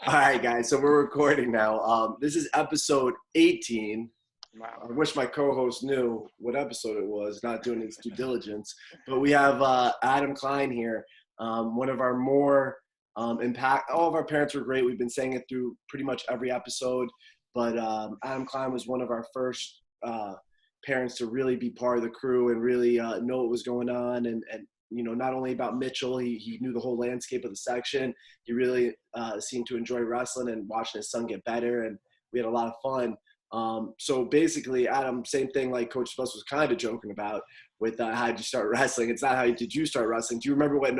All right, guys. So we're recording now. This is episode 18. Wow. I wish my co-host knew what episode it was, not doing his due diligence. But we have Adam Klein here, one of our more impact. All of our parents were great. We've been saying it through pretty much every episode. But Adam Klein was one of our first parents to really be part of the crew and really know what was going on. And you know, not only about Mitchell, he knew the whole landscape of the section. He really seemed to enjoy wrestling and watching his son get better. And we had a lot of fun. So basically, Adam, same thing like Coach Spence was kind of joking about with how did you start wrestling? It's not how did you start wrestling. Do you remember when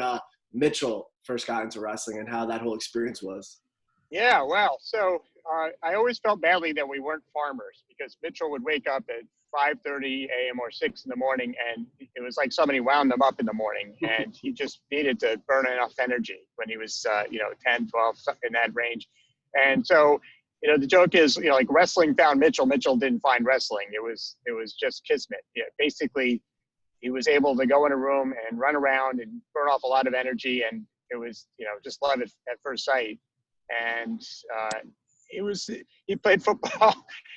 Mitchell first got into wrestling and how that whole experience was? Yeah, well, so I always felt badly that we weren't farmers because Mitchell would wake up at 5:30 a.m. or 6 in the morning, and it was like somebody wound him up in the morning, and he just needed to burn enough energy when he was, 10, 12, in that range. And so, the joke is, like wrestling found Mitchell. Mitchell didn't find wrestling. It was just kismet. Yeah, basically, he was able to go in a room and run around and burn off a lot of energy, and it was, just love it at first sight. And he played football,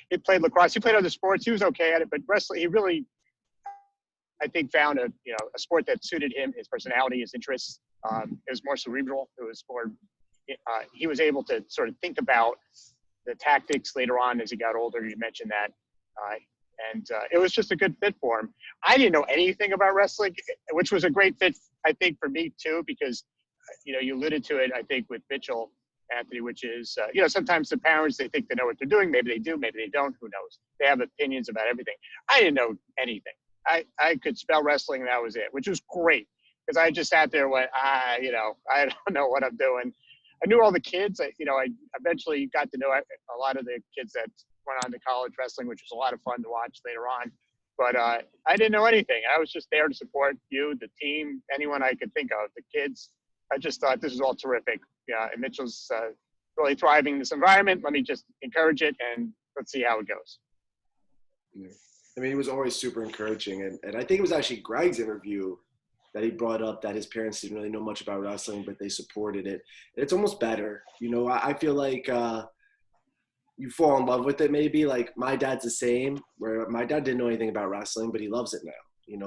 he played lacrosse, he played other sports. He was okay at it, but wrestling, he really, I think, found a sport that suited him, his personality, his interests. It was more cerebral. It was more, he was able to sort of think about the tactics later on as he got older. You mentioned that. And it was just a good fit for him. I didn't know anything about wrestling, which was a great fit, I think, for me too, because, you alluded to it, I think, with Mitchell, Anthony, which is, sometimes the parents, they think they know what they're doing. Maybe they do, maybe they don't, who knows? They have opinions about everything. I didn't know anything. I could spell wrestling and that was it, which was great because I just sat there and went, I don't know what I'm doing. I knew all the kids. I eventually got to know a lot of the kids that went on to college wrestling, which was a lot of fun to watch later on. But I didn't know anything. I was just there to support you, the team, anyone I could think of, the kids. I just thought this was all terrific. Yeah, and Mitchell's really thriving in this environment. Let me just encourage it, and let's see how it goes. Yeah. I mean, he was always super encouraging. And I think it was actually Greg's interview that he brought up that his parents didn't really know much about wrestling, but they supported it. It's almost better. I feel like you fall in love with it maybe. Like my dad's the same, where my dad didn't know anything about wrestling, but he loves it now.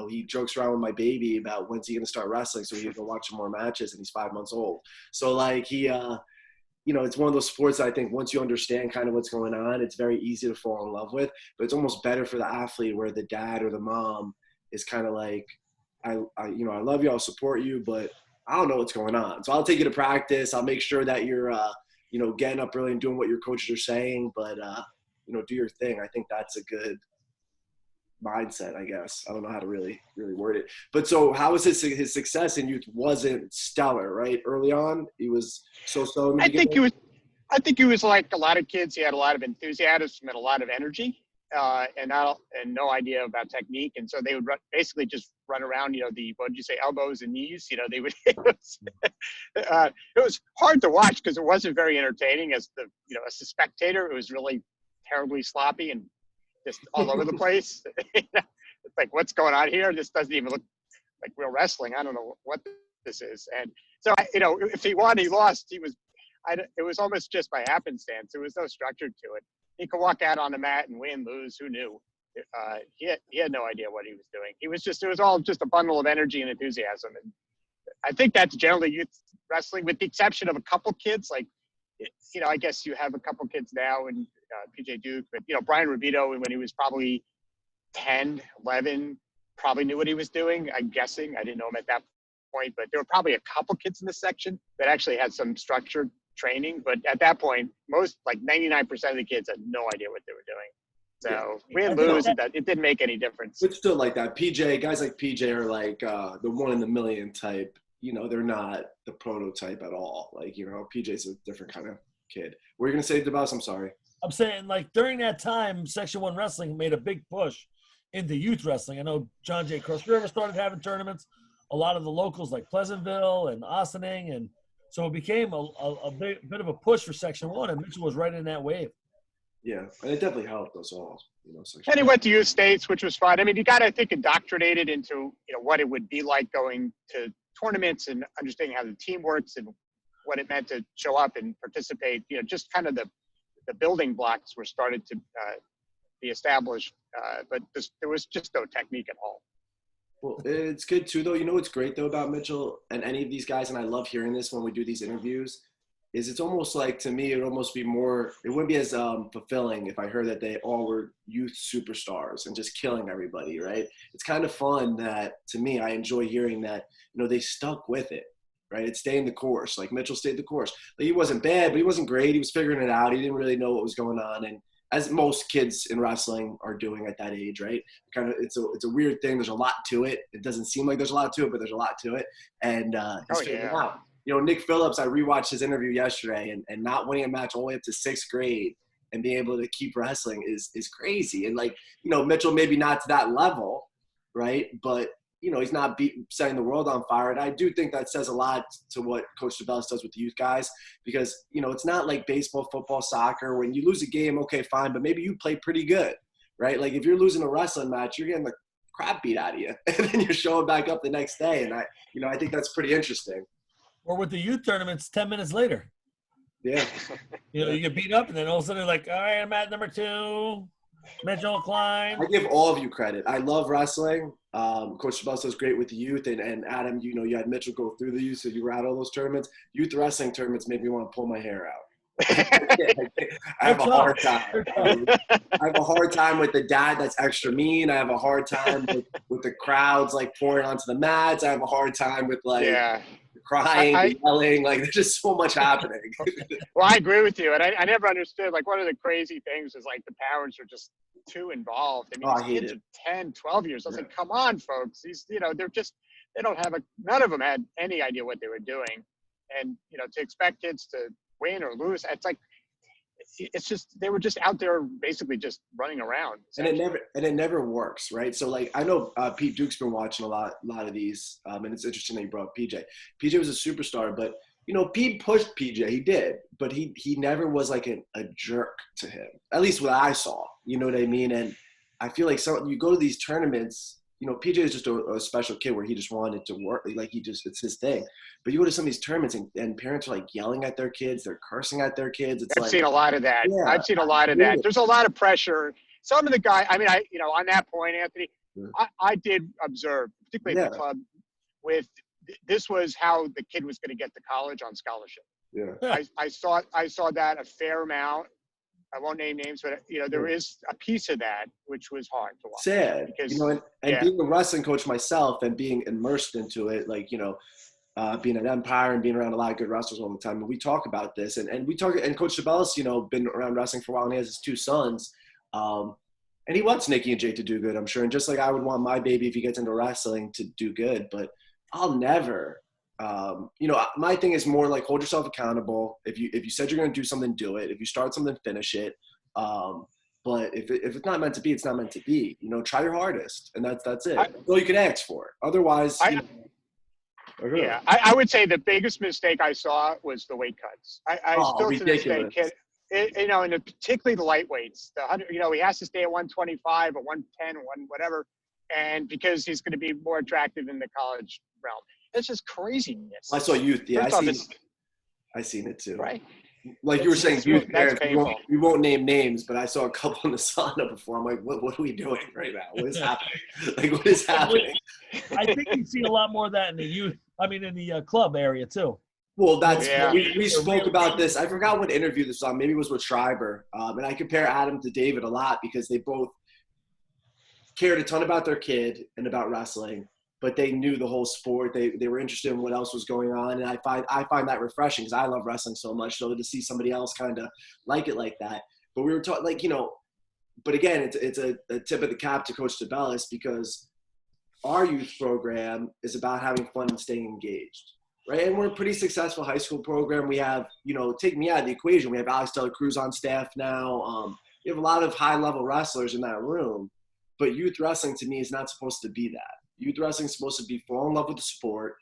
He jokes around with my baby about when's he going to start wrestling so he can go watch some more matches, and he's 5 months old. So like he, it's one of those sports that I think once you understand kind of what's going on, it's very easy to fall in love with, but it's almost better for the athlete where the dad or the mom is kind of like, I love you, I'll support you, but I don't know what's going on. So I'll take you to practice. I'll make sure that you're, getting up early and doing what your coaches are saying, but, do your thing. I think that's a good mindset, I guess. I don't know how to really word it. But so how was his success in youth wasn't stellar, right? Early on, he was so-so in the beginning? I think he was like a lot of kids. He had a lot of enthusiasm and a lot of energy, and no idea about technique. And so they would basically just run around, elbows and knees. They would. It was hard to watch because it wasn't very entertaining as as a spectator. It was really terribly sloppy and just all over the place. It's like, what's going on here? This doesn't even look like real wrestling. I don't know what this is. And so, if he won, he lost. It was almost just by happenstance. There was no structure to it. He could walk out on the mat and win, lose. Who knew? He had no idea what he was doing. It was all just a bundle of energy and enthusiasm. And I think that's generally youth wrestling, with the exception of a couple kids. Like, I guess you have a couple kids now and PJ Duke, but Brian Rubito, when he was probably 10, 11, probably knew what he was doing. I'm guessing. I didn't know him at that point, but there were probably a couple kids in the section that actually had some structured training. But at that point, most, like 99% of the kids had no idea what they were doing. So win, lose, it didn't make any difference. It's still like that. Guys like PJ are like the one in a million type. They're not the prototype at all. Like, PJ's a different kind of kid. What are you going to say, DeBus? I'm sorry. I'm saying, like, during that time, Section 1 wrestling made a big push into youth wrestling. I know John J. Cross River started having tournaments. A lot of the locals like Pleasantville and Ossining. And so it became a bit of a push for Section 1, and Mitchell was right in that wave. Yeah, and it definitely helped us all. And he went to youth states, which was fun. I mean, you got to, I think, indoctrinated into, what it would be like going to tournaments and understanding how the team works and what it meant to show up and participate. You know, just kind of the building blocks were started to be established, but there was just no technique at all. Well, it's good too, though. You know what's great though about Mitchell and any of these guys, and I love hearing this when we do these interviews, is it's almost like, to me, it would almost be more, it wouldn't be as fulfilling if I heard that they all were youth superstars and just killing everybody, right? It's kind of fun that, to me, I enjoy hearing that, you know, they stuck with it, right? It's staying the course. Like Mitchell stayed the course. Like, he wasn't bad, but he wasn't great. He was figuring it out. He didn't really know what was going on. And as most kids in wrestling are doing at that age, right? Kind of, it's a weird thing. There's a lot to it. It doesn't seem like there's a lot to it, but there's a lot to it. And he's figuring it out. You know, Nick Phillips, I rewatched his interview yesterday, and not winning a match all the way up to 6th grade and being able to keep wrestling is crazy. And, like, you know, Mitchell maybe not to that level, right? But, you know, he's not setting the world on fire. And I do think that says a lot to what Coach DeBellis does with the youth guys, because, you know, it's not like baseball, football, soccer. When you lose a game, okay, fine, but maybe you play pretty good, right? Like, if you're losing a wrestling match, you're getting the crap beat out of you, and then you're showing back up the next day. And I think that's pretty interesting. Or with the youth tournaments, 10 minutes later. Yeah. You know, you get beat up, and then all of a sudden, like, all right, I'm at number 2, Mitchell, Klein. I give all of you credit. I love wrestling. Coach DeBellis is great with the youth, and Adam, you know, you had Mitchell go through the youth, so you were at all those tournaments. Youth wrestling tournaments made me want to pull my hair out. I have a hard time. I have a hard time with the dad that's extra mean. I have a hard time with the crowds, like, pouring onto the mats. I have a hard time with, like, crying, yelling. Like, there's just so much happening. Well, I agree with you. And I never understood, like, one of the crazy things is, like, the parents are just too involved. I mean, these kids are 10, 12 years. I was like, come on, folks. These, you know, they don't have none of them had any idea what they were doing. And, you know, to expect kids to win or lose, it's just, they were just out there basically just running around. And it never works, right? So, like, I know Pete Duke's been watching a lot of these, and it's interesting that you brought up PJ. PJ was a superstar, but, you know, Pete pushed PJ. He did, but he never was like a jerk to him, at least what I saw. You know what I mean? And I feel like you go to these tournaments, you know, PJ is just a special kid where he just wanted to work. Like, it's his thing. But you go to some of these tournaments and parents are, like, yelling at their kids. They're cursing at their kids. I've seen a lot of that. Yeah, I've seen a lot of that. There's a lot of pressure. Some of the guys, I mean, you know, on that point, Anthony, I did observe, particularly at the club, this was how the kid was going to get to college on scholarship. Yeah. I saw that a fair amount. I won't name names, but, you know, there is a piece of that which was hard to watch. Sad. Because, you know, and being a wrestling coach myself and being immersed into it, like, you know, being at Empire and being around a lot of good wrestlers all the time, and we talk about this, and Coach DeBellis, you know, been around wrestling for a while, and he has his 2 sons, and he wants Nikki and Jake to do good, I'm sure, and just like I would want my baby, if he gets into wrestling, to do good, but I'll never. You know, my thing is more like, hold yourself accountable. If you said you're going to do something, do it. If you start something, finish it. But if it's not meant to be, it's not meant to be. You know, try your hardest, and that's it. That's all you can ask for. Otherwise, I would say the biggest mistake I saw was the weight cuts. I still ridiculous. To this day, you know, and particularly the lightweights. The 100, you know, he has to stay at 125 or 110 or whatever, and because he's going to be more attractive in the college realm. It's just craziness. I saw youth. Yeah, I seen it too. Right. Like you were saying, youth parents. We won't name names, but I saw a couple in the sauna before. I'm like, what are we doing right now? What is happening? Like, what is happening? I think you see a lot more of that in the youth. I mean, in the club area too. Well, we spoke about this. I forgot what interview this was on. Maybe it was with Schreiber. And I compare Adam to David a lot because they both cared a ton about their kid and about wrestling, but they knew the whole sport. They were interested in what else was going on, and I find that refreshing because I love wrestling so much. So to see somebody else kind of like it like that. But we were talking, like, you know, but again, it's a tip of the cap to Coach DeBellis because our youth program is about having fun and staying engaged, right? And we're a pretty successful high school program. We have, you know, take me out of the equation. We have Alex Dela Cruz on staff now. We have a lot of high-level wrestlers in that room, but youth wrestling to me is not supposed to be that. Youth wrestling is supposed to be fall in love with the sport,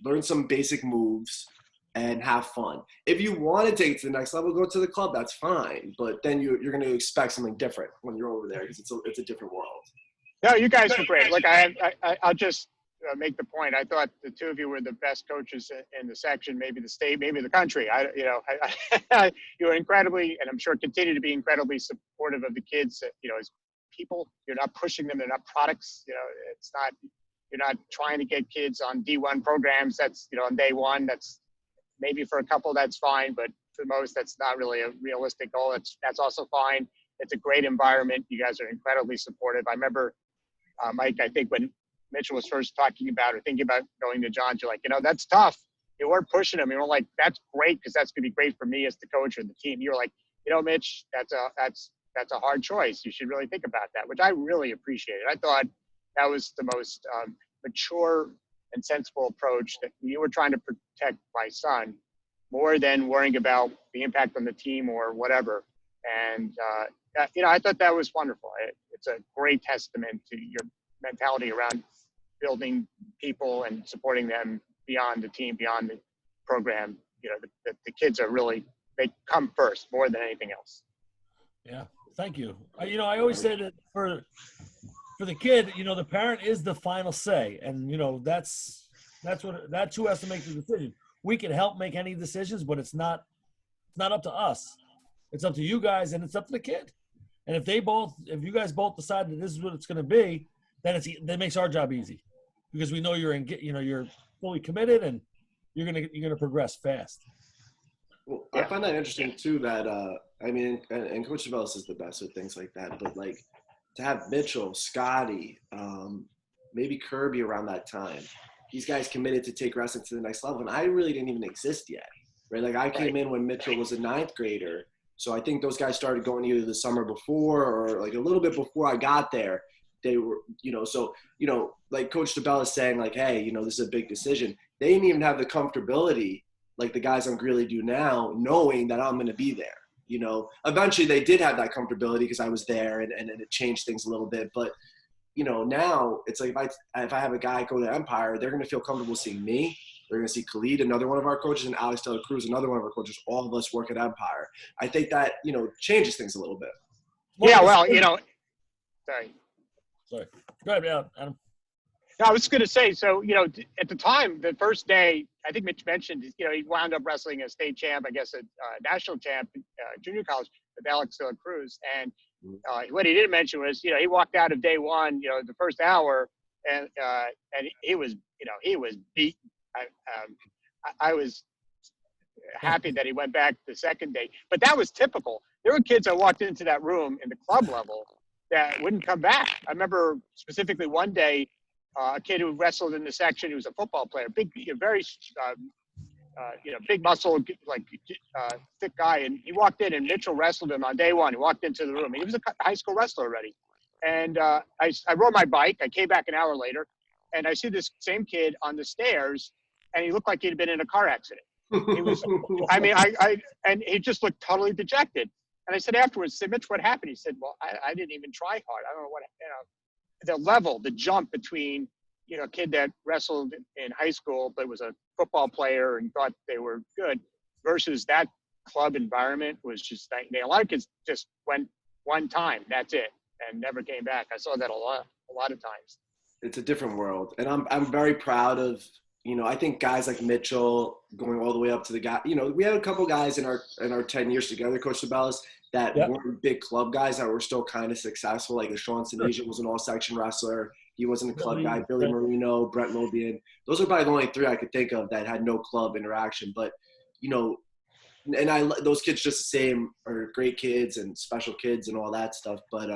learn some basic moves, and have fun. If you want to take it to the next level, go to the club, that's fine. But then you're going to expect something different when you're over there because it's a different world. No, you guys were great. Look, I'll just make the point. I thought the two of you were the best coaches in the section, maybe the state, maybe the country. You were incredibly, and I'm sure continue to be incredibly supportive of the kids. As people, you're not pushing them; they're not products. It's not. You're not trying to get kids on D1 programs. That's on day one. That's maybe for a couple that's fine, but for most that's not really a realistic goal. That's also fine. It's a great environment. You guys are incredibly supportive. I remember, Mike, I think when Mitchell was first talking about or thinking about going to John, you're like, that's tough. You weren't pushing him. You were like, that's great because that's going to be great for me as the coach or the team. You were like, Mitch, that's a hard choice. You should really think about that, which I really appreciated. I thought that was the most mature and sensible approach, that you were trying to protect my son more than worrying about the impact on the team or whatever. And, I thought that was wonderful. It's a great testament to your mentality around building people and supporting them beyond the team, beyond the program. The kids are really, they come first more than anything else. Yeah. Thank you. I always say that for the kid, the parent is the final say. And, that's who has to make the decision. We can help make any decisions, but it's not up to us. It's up to you guys and it's up to the kid. And if you guys both decide that this is what it's going to be, then that makes our job easy because we know you're fully committed and you're going to progress fast. Well, I find that interesting too, that, and Coach Bellis is the best with things like that, but like to have Mitchell, Scotty, maybe Kirby around that time, these guys committed to take wrestling to the next level. And I really didn't even exist yet, right? Like I came in when Mitchell was a 9th grader. So I think those guys started going either the summer before or like a little bit before I got there. They were, like Coach DeBell is saying like, hey, this is a big decision. They didn't even have the comfortability like the guys on Greeley do now, knowing that I'm going to be there. Eventually they did have that comfortability because I was there and it changed things a little bit. But, now it's like if I have a guy go to Empire, they're going to feel comfortable seeing me. They're going to see Khalid, another one of our coaches, and Alex Dela Cruz, another one of our coaches. All of us work at Empire. I think that, changes things a little bit. Yeah, well, sorry. Go ahead, Adam. No, I was going to say, so, at the time, the first day, I think Mitch mentioned, he wound up wrestling a state champ, I guess a national champ, junior college with Alex Dela Cruz. And what he didn't mention was, he walked out of day one, the first hour, and he was beat. I was happy that he went back the second day, but that was typical. There were kids that walked into that room in the club level that wouldn't come back. I remember specifically one day, a kid who wrestled in the section, he was a football player, very big muscle, like thick guy. And he walked in and Mitchell wrestled him on day one. He walked into the room. He was a high school wrestler already. And I rode my bike. I came back an hour later and I see this same kid on the stairs and he looked like he'd been in a car accident. He was, and he just looked totally dejected. And I said afterwards, Mitch, what happened? He said, well, I didn't even try hard. I don't know what, the jump between, a kid that wrestled in high school, but was a football player and thought they were good versus that club environment was just, a lot of kids just went one time, that's it, and never came back. I saw that a lot of times. It's a different world. And I'm very proud of, I think guys like Mitchell going all the way up to the guy, we had a couple guys in our 10 years together, Coach Sabellas, that weren't big club guys that were still kind of successful. Like Sean Sinesian was an all-section wrestler. He wasn't a club guy. Billy Marino, Brett Lobian. Those are probably the only 3 I could think of that had no club interaction. But, and those kids just the same are great kids and special kids and all that stuff. But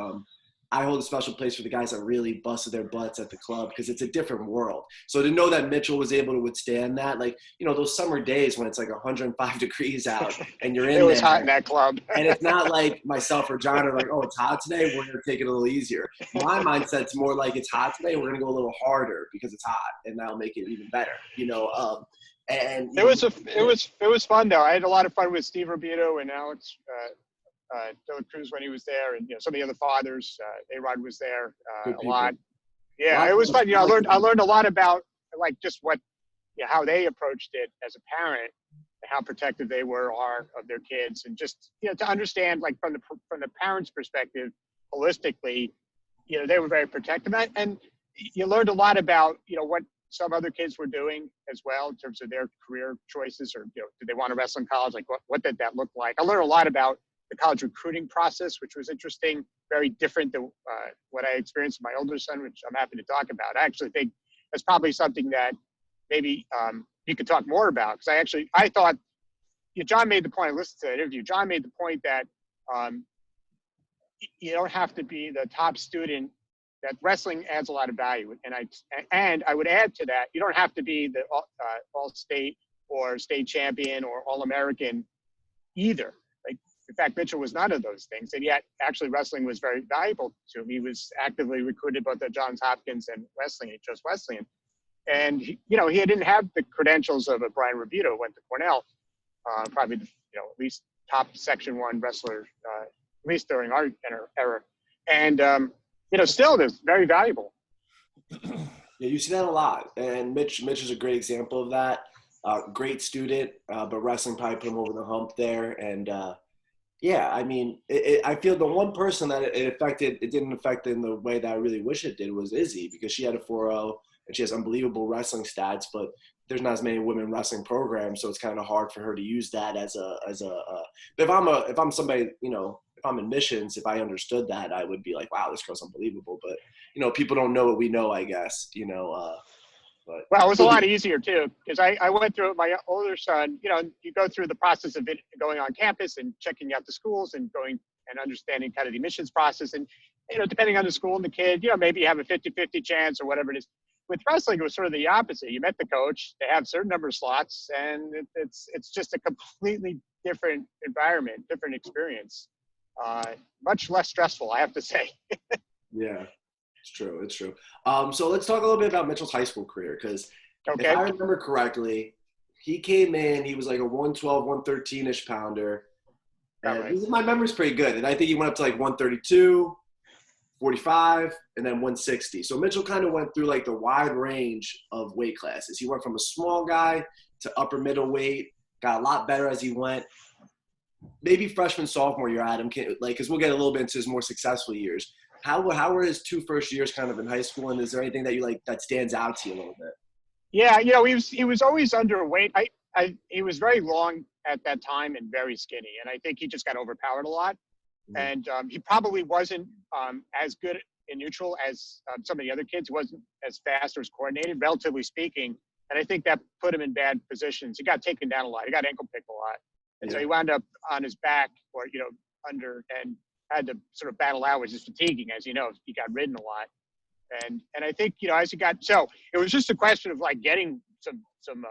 I hold a special place for the guys that really busted their butts at the club because it's a different world. So to know that Mitchell was able to withstand that, like, those summer days when it's like 105 degrees out and you're in there. It was hot in that club. And it's not like myself or John are like, oh, it's hot today, we're going to take it a little easier. My mindset's more like it's hot today, we're going to go a little harder because it's hot and that'll make it even better, And it was fun though. I had a lot of fun with Steve Rubito and Alex Dela Cruz when he was there, and some of the other fathers. A-Rod was there a lot. Yeah, it was fun. I learned a lot about like just what, how they approached it as a parent, how protective they are of their kids, and just to understand like from the parents' perspective, holistically, they were very protective, and you learned a lot about what some other kids were doing as well in terms of their career choices, or did they want to wrestle in college? Like what did that look like? I learned a lot about the college recruiting process, which was interesting, very different than what I experienced with my older son, which I'm happy to talk about. I actually think that's probably something that maybe you could talk more about, because I thought, John made the point. I listened to that interview. John made the point that you don't have to be the top student. That wrestling adds a lot of value, and I would add to that, you don't have to be the all-state or state champion or all-American either. Like, in fact, Mitchell was none of those things, and yet actually wrestling was very valuable to him. He was actively recruited both at Johns Hopkins and Wesleyan. He chose Wesleyan, and he didn't have the credentials of a Brian Rebuto, who went to Cornell, probably at least top Section 1 wrestler, at least during our era, and still it's very valuable. Yeah, you see that a lot, and Mitch is a great example of that. Great student, but wrestling probably put him over the hump there. And yeah, I mean, I feel the one person that it didn't affect in the way that I really wish it did was Izzy, because she had a 4.0 and she has unbelievable wrestling stats, but there's not as many women wrestling programs, so it's kind of hard for her to use that as a. But if I'm somebody, if I'm in missions, if I understood that, I would be like, wow, this girl's unbelievable. But people don't know what we know, I guess. But well, it was a lot easier too, because I went through it. My older son, you go through the process of going on campus and checking out the schools and going and understanding kind of the admissions process, and depending on the school and the kid, maybe you have a 50-50 chance or whatever it is. With wrestling, it was sort of the opposite. You met the coach, they have a certain number of slots, and it's just a completely different environment, different experience. Much less stressful, I have to say. Yeah, it's true. It's true. So let's talk a little bit about Mitchell's high school career, because if I remember correctly, he came in, he was like a 112, 113-ish pounder. And my memory's pretty good. And I think he went up to like 132, 45, and then 160. So Mitchell kind of went through like the wide range of weight classes. He went from a small guy to upper middleweight, got a lot better as he went. Maybe freshman, sophomore year, Adam, because we'll get a little bit into his more successful years. How were his 2 first years kind of in high school, and is there anything that you like that stands out to you a little bit? Yeah, he was always underweight. He was very long at that time and very skinny, and I think he just got overpowered a lot. Mm-hmm. And he probably wasn't as good in neutral as some of the other kids. He wasn't as fast or as coordinated, relatively speaking, and I think that put him in bad positions. He got taken down a lot. He got ankle picked a lot. And so he wound up on his back or, under, and had to sort of battle out, which is fatiguing, as you know. He got ridden a lot. And I think, as he got – so it was just a question of, like, getting some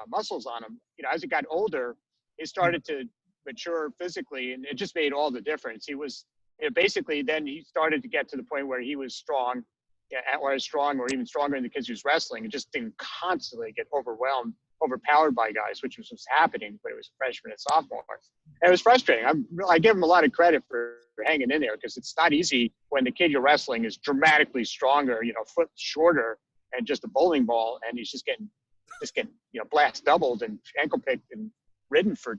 muscles on him. As he got older, he started to mature physically, and it just made all the difference. He was basically then he started to get to the point where he was strong, or as strong or even stronger than the kids he was wrestling, and just didn't constantly get overpowered by guys, which was happening when he was a freshman and sophomore. And it was frustrating. I give him a lot of credit for hanging in there, because it's not easy when the kid you're wrestling is dramatically stronger, foot shorter, and just a bowling ball, and he's just getting blast doubled and ankle picked and ridden for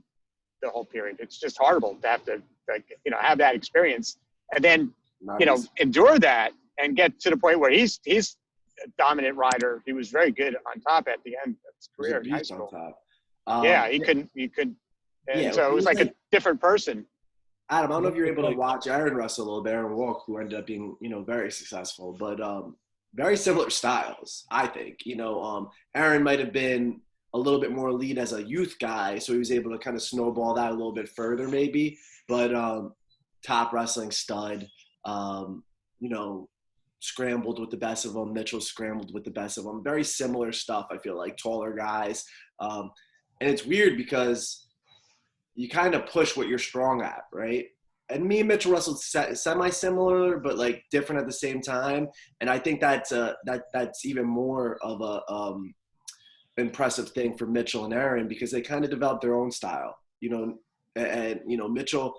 the whole period. It's just horrible to have to have that experience and then endure that and get to the point where he's a dominant rider. He was very good on top at the end of his career in high school. He could. And so it was like a different person. Adam, I don't know if you're able to watch Aaron wrestle a little bit, Aaron Walk, who ended up being, very successful, but very similar styles, I think. Aaron might have been a little bit more elite as a youth guy, so he was able to kind of snowball that a little bit further maybe, but top wrestling stud, scrambled with the best of them. Mitchell scrambled with the best of them. Very similar stuff, I feel like, taller guys. And it's weird because you kind of push what you're strong at, right? And me and Mitchell wrestled semi-similar, but like different at the same time. And I think that's even more of a impressive thing for Mitchell and Aaron, because they kind of developed their own style, and Mitchell,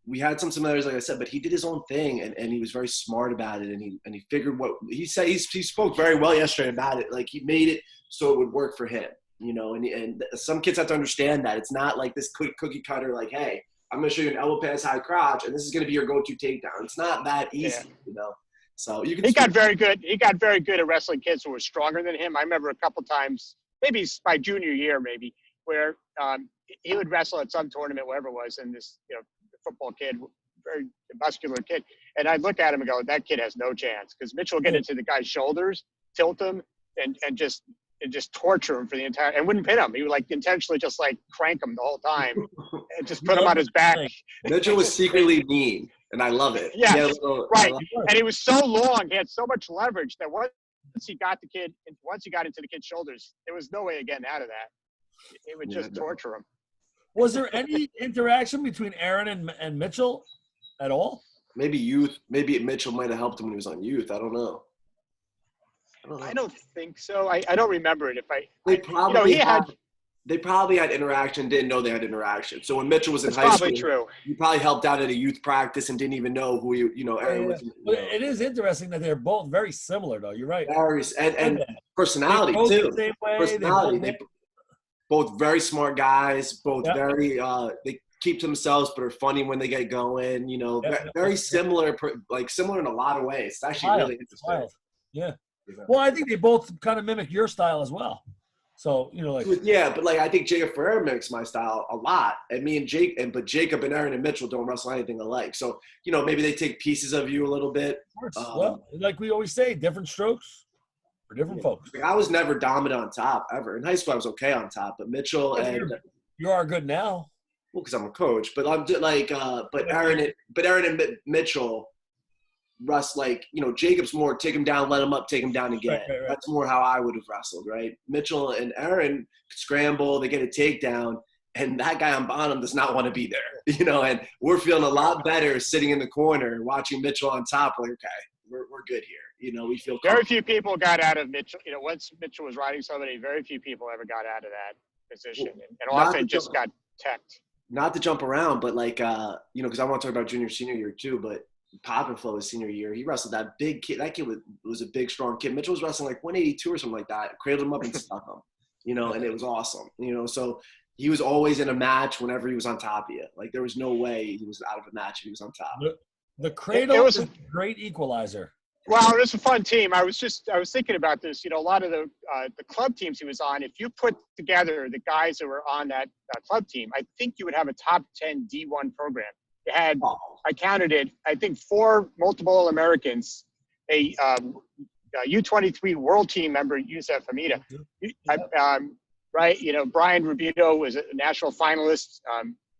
we had some similarities, like I said, but he did his own thing, and he was very smart about it, and he figured what he said. He spoke very well yesterday about it. Like, he made it so it would work for him, and some kids have to understand that it's not like this quick cookie cutter, like, hey, I'm going to show you an elbow pass high crotch, and this is going to be your go-to takedown. It's not that easy, So you can. He got very good. He got very good at wrestling kids who were stronger than him. I remember a couple times, maybe my junior year, maybe, where he would wrestle at some tournament, wherever it was, and this, football kid, very muscular kid, and I'd look at him and go, that kid has no chance, because Mitchell would get into the guy's shoulders, tilt him, and just torture him for the entire, and wouldn't pin him. He would like intentionally just like crank him the whole time and just put him on his back. Mitchell was secretly mean, and I love it. Yes, right. And he was so long, he had so much leverage that once he got into the kid's shoulders, there was no way of getting out of that. It would just torture him. Was there any interaction between Aaron and Mitchell at all? Maybe youth. Maybe Mitchell might have helped him when he was on youth. I don't know. I don't think so. I don't remember it. They probably had interaction, didn't know they had interaction. So when Mitchell was in high school, true. You probably helped out at a youth practice and didn't even know who Aaron was. But it is interesting that they're both very similar, though. You're right. And personality too. The same way. Personality. They both very smart guys. Both very. They keep to themselves, but are funny when they get going. Very similar. Like similar in a lot of ways. It's actually really interesting. Yeah. Well, I think they both kind of mimic your style as well. So, but I think Jacob Ferrer mimics my style a lot. And me and but Jacob and Aaron and Mitchell don't wrestle anything alike. So, maybe they take pieces of you a little bit. Well, like we always say, different strokes for different folks. I was never dominant on top ever. In high school, I was okay on top, but Mitchell you are good now. Well, because I'm a coach, but I'm just but Aaron and Mitchell. Russ, Jacob's more take him down, let him up, take him down again. Right. That's more how I would have wrestled, right? Mitchell and Aaron scramble, they get a takedown, and that guy on bottom does not want to be there, and we're feeling a lot better sitting in the corner watching Mitchell on top. Like, okay, we're good here. We feel very few people got out of Mitchell. Once Mitchell was riding somebody, very few people ever got out of that position, and often just got teched. Not to jump around, but because I want to talk about junior, senior year too, but Pop and Flo his senior year, he wrestled that big kid. That kid was a big, strong kid. Mitchell was wrestling like 182 or something like that. Cradled him up and stuck him, and it was awesome. So he was always in a match whenever he was on top of you. Like there was no way he was out of a match if he was on top. The cradle was a great equalizer. Well, it was a fun team. I was thinking about this. A lot of the club teams he was on, if you put together the guys that were on that club team, I think you would have a top 10 D1 program. It had, I counted it, I think 4 multiple Americans, a U23 world team member, Yusef Hamida. Right? Brian Rubito was a national finalist.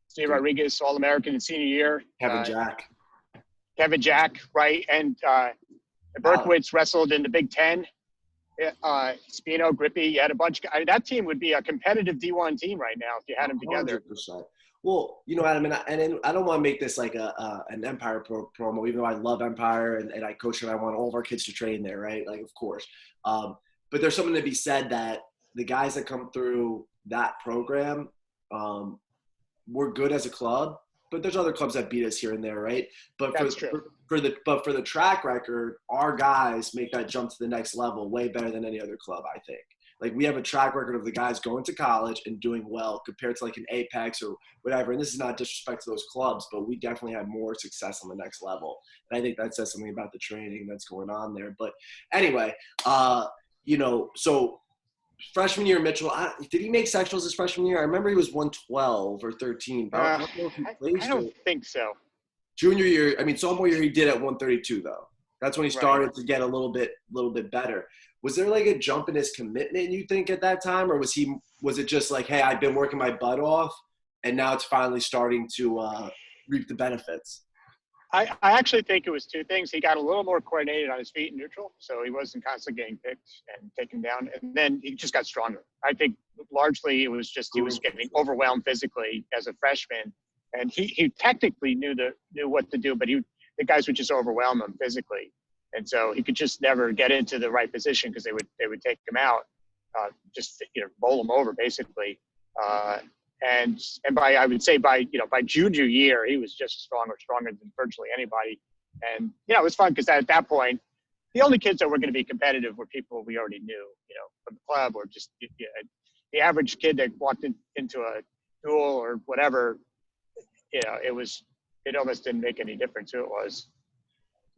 Steve Rodriguez, All-American in senior year. Kevin Jack, right? And Berkowitz wrestled in the Big Ten. Spino, Grippy, you had a bunch. That team would be a competitive D1 team right now if you had them together. 100%. Well, Adam, and I don't want to make this like an Empire promo, even though I love Empire and I coach and I want all of our kids to train there, right? Like, of course. But there's something to be said that the guys that come through that program, we're good as a club, but there's other clubs that beat us here and there, right? But for the track record, our guys make that jump to the next level way better than any other club, I think. Like we have a track record of the guys going to college and doing well compared to like an Apex or whatever. And this is not disrespect to those clubs, but we definitely have more success on the next level. And I think that says something about the training that's going on there. But anyway, so freshman year, Mitchell, did he make sectionals his freshman year? I remember he was 112 or 13. I don't think so. Junior year, sophomore year he did at 132 though. That's when he started to get a little bit better. Was there like a jump in his commitment, you think, at that time? Or was it just like, hey, I've been working my butt off and now it's finally starting to reap the benefits? I actually think it was 2 things. He got a little more coordinated on his feet in neutral, so he wasn't constantly getting picked and taken down. And then he just got stronger. I think largely it was just he was getting overwhelmed physically as a freshman. And he technically knew what to do, but the guys would just overwhelm him physically. And so he could just never get into the right position because they would take him out, just bowl him over basically. And I would say by junior year he was just stronger than virtually anybody. And it was fun because at that point the only kids that were going to be competitive were people we already knew, from the club or just the average kid that walked into a duel or whatever. It almost didn't make any difference who it was.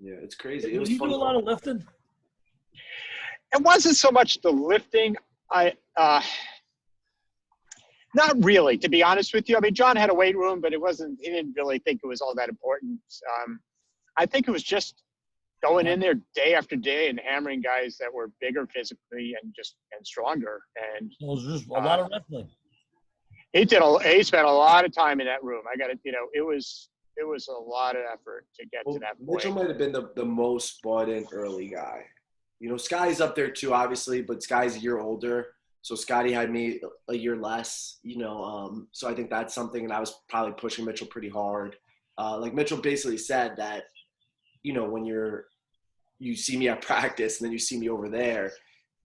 Yeah, it's crazy. It Did was you fun do a lot though. of lifting? It wasn't so much the lifting. Not really, to be honest with you. I mean, John had a weight room, but he didn't really think it was all that important. I think it was just going in there day after day and hammering guys that were bigger physically and stronger. And It was just a lot of wrestling. he spent a lot of time in that room. I got it. It was a lot of effort to get to that Mitchell point. might have been the most bought in early guy. Sky's up there too, obviously, but Sky's a year older. So Scotty had me a year less, so I think that's something, and I was probably pushing Mitchell pretty hard. Like Mitchell basically said that, when you see me at practice and then you see me over there,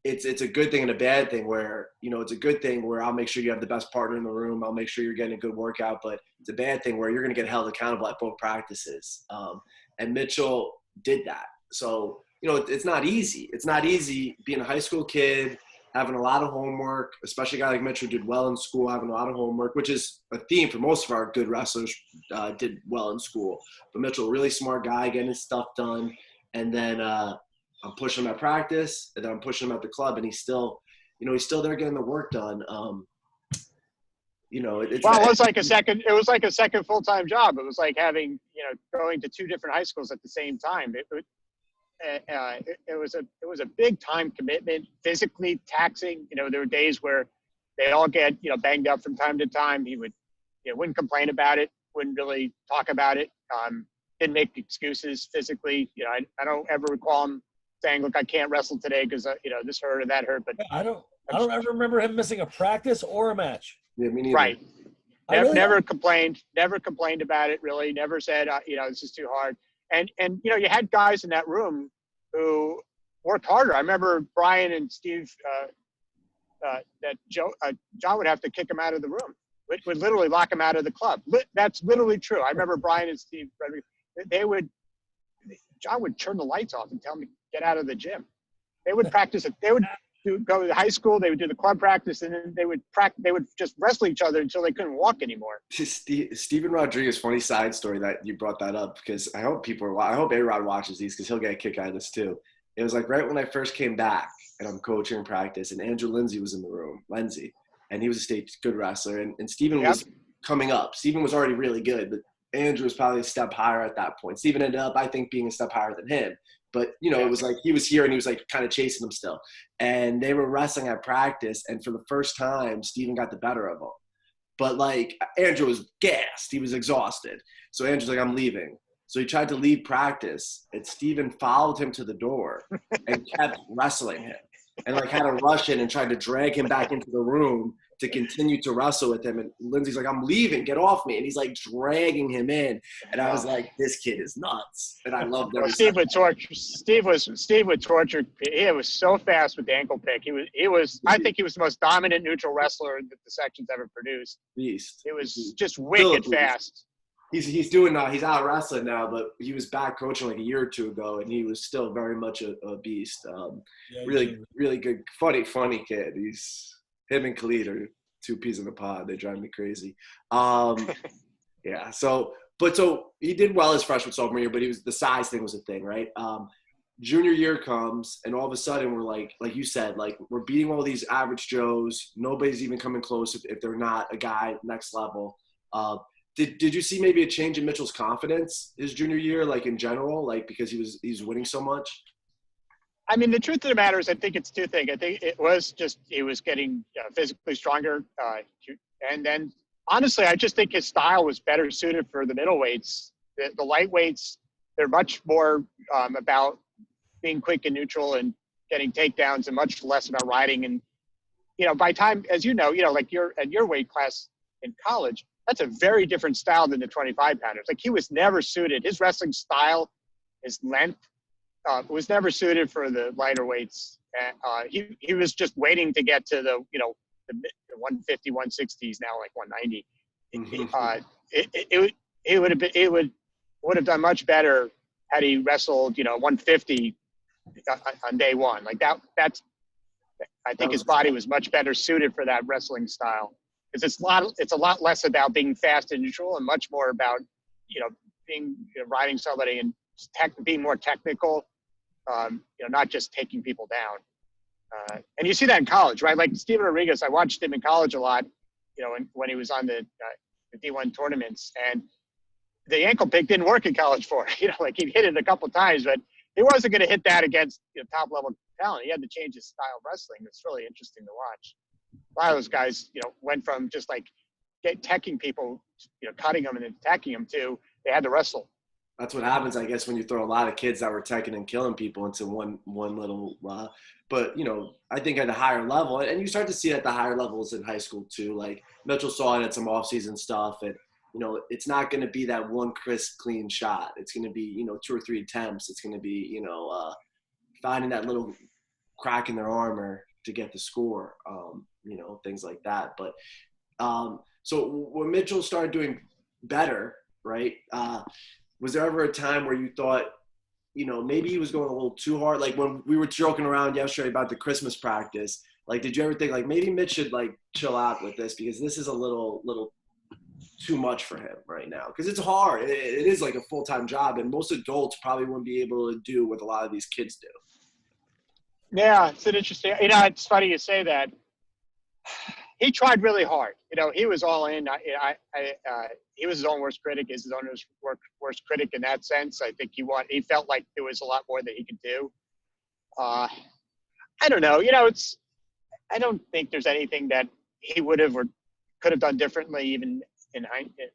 it's a good thing and a bad thing where, it's a good thing where I'll make sure you have the best partner in the room. I'll make sure you're getting a good workout, but it's a bad thing where you're going to get held accountable at both practices. And Mitchell did that. So, it's not easy. It's not easy being a high school kid, having a lot of homework, especially a guy like Mitchell did well in school, having a lot of homework, which is a theme for most of our good wrestlers, did well in school. But Mitchell, a really smart guy, getting his stuff done. And then I'm pushing him at practice, and then I'm pushing him at the club, and he's still there getting the work done. It was like a second full-time job. It was like having, going to two different high schools at the same time. It was a big time commitment, physically taxing. There were days where they all get, banged up from time to time. He wouldn't complain about it, wouldn't really talk about it. Didn't make excuses physically. I don't ever recall him saying, "Look, I can't wrestle today because this hurt or that hurt." But I don't ever remember him missing a practice or a match. Yeah, me neither. Right. Never complained about it. Really, never said, this is too hard. And you had guys in that room who worked harder. I remember Brian and Steve that John would have to kick him out of the room. Would literally lock him out of the club. That's literally true. I remember Brian and Steve. John would turn the lights off and tell me get out of the gym. They would practice it. They would go to high school. They would do the club practice, and then they would just wrestle each other until they couldn't walk anymore. Steven Rodriguez, funny side story that you brought that up, because I hope A-Rod watches these, because he'll get a kick out of this too. It was like right when I first came back and I'm coaching practice, and Andrew Lindsay was in the room, and he was a state good wrestler, and Steven was coming up. Steven was already really good, but Andrew was probably a step higher at that point. Steven ended up, I think, being a step higher than him. But, it was like he was here and he was like kind of chasing him still. And they were wrestling at practice, and for the first time, Steven got the better of him. But, like, Andrew was gassed. He was exhausted. So Andrew's like, I'm leaving. So he tried to leave practice, and Steven followed him to the door and kept wrestling him. And, like, had to rush in and tried to drag him back into the room to continue to wrestle with him. And Lindsay's like, I'm leaving, get off me. And he's like dragging him in. And I was like, this kid is nuts. And I loved every Steve would torture. Steve would torture. He was so fast with the ankle pick. I think he was the most dominant neutral wrestler that the section's ever produced. Beast. It was just wicked fast. He's out wrestling now, but he was back coaching like a year or two ago, and he was still very much a beast. Really good, funny kid. Him and Khalid are two peas in a pod. They drive me crazy. Yeah. So he did well his freshman sophomore year, but the size thing was a thing, right? Junior year comes, and all of a sudden we're like you said, like we're beating all these average Joes. Nobody's even coming close if they're not a guy next level. Did you see maybe a change in Mitchell's confidence his junior year, like in general, like because he's winning so much? I mean, the truth of the matter is, I think it's two things. I think it was just he was getting physically stronger, and then honestly, I just think his style was better suited for the middleweights. The lightweights, they're much more about being quick and neutral and getting takedowns, and much less about riding. And by time, as like you're at your weight class in college, that's a very different style than the 25-pounders. Like he was never suited. His wrestling style, his length. Was never suited for the lighter weights. He was just waiting to get to the 150, 160s, now like 190. It would have done much better had he wrestled 150 on day one. Like that's I think his body was much better suited for that wrestling style, because it's a lot less about being fast and neutral and much more about riding somebody and being more technical, not just taking people down. And you see that in college, right? Like Steven Rodriguez, I watched him in college a lot, when he was on the D1 tournaments, and the ankle pick didn't work in college for him. Like he hit it a couple of times, but he wasn't going to hit that against top level talent. He had to change his style of wrestling. It's really interesting to watch. A lot of those guys, went from just like teching people, cutting them and then attacking them to they had to wrestle. That's what happens, I guess, when you throw a lot of kids that were teching and killing people into one little. But I think at a higher level, and you start to see it at the higher levels in high school too. Like Mitchell saw it at some off-season stuff, and it's not going to be that one crisp, clean shot. It's going to be 2 or 3 attempts. It's going to be finding that little crack in their armor to get the score. Things like that. But so when Mitchell started doing better, right? Was there ever a time where you thought, maybe he was going a little too hard? Like when we were joking around yesterday about the Christmas practice, like, did you ever think like maybe Mitch should like chill out with this because this is a little too much for him right now? Because it's hard. It is like a full-time job, and most adults probably wouldn't be able to do what a lot of these kids do. Yeah, it's an interesting. It's funny you say that. He tried really hard. He was all in. He was his own worst critic. Is his own worst critic in that sense. I think he felt like there was a lot more that he could do. I don't know. I don't think there's anything that he would have or could have done differently, even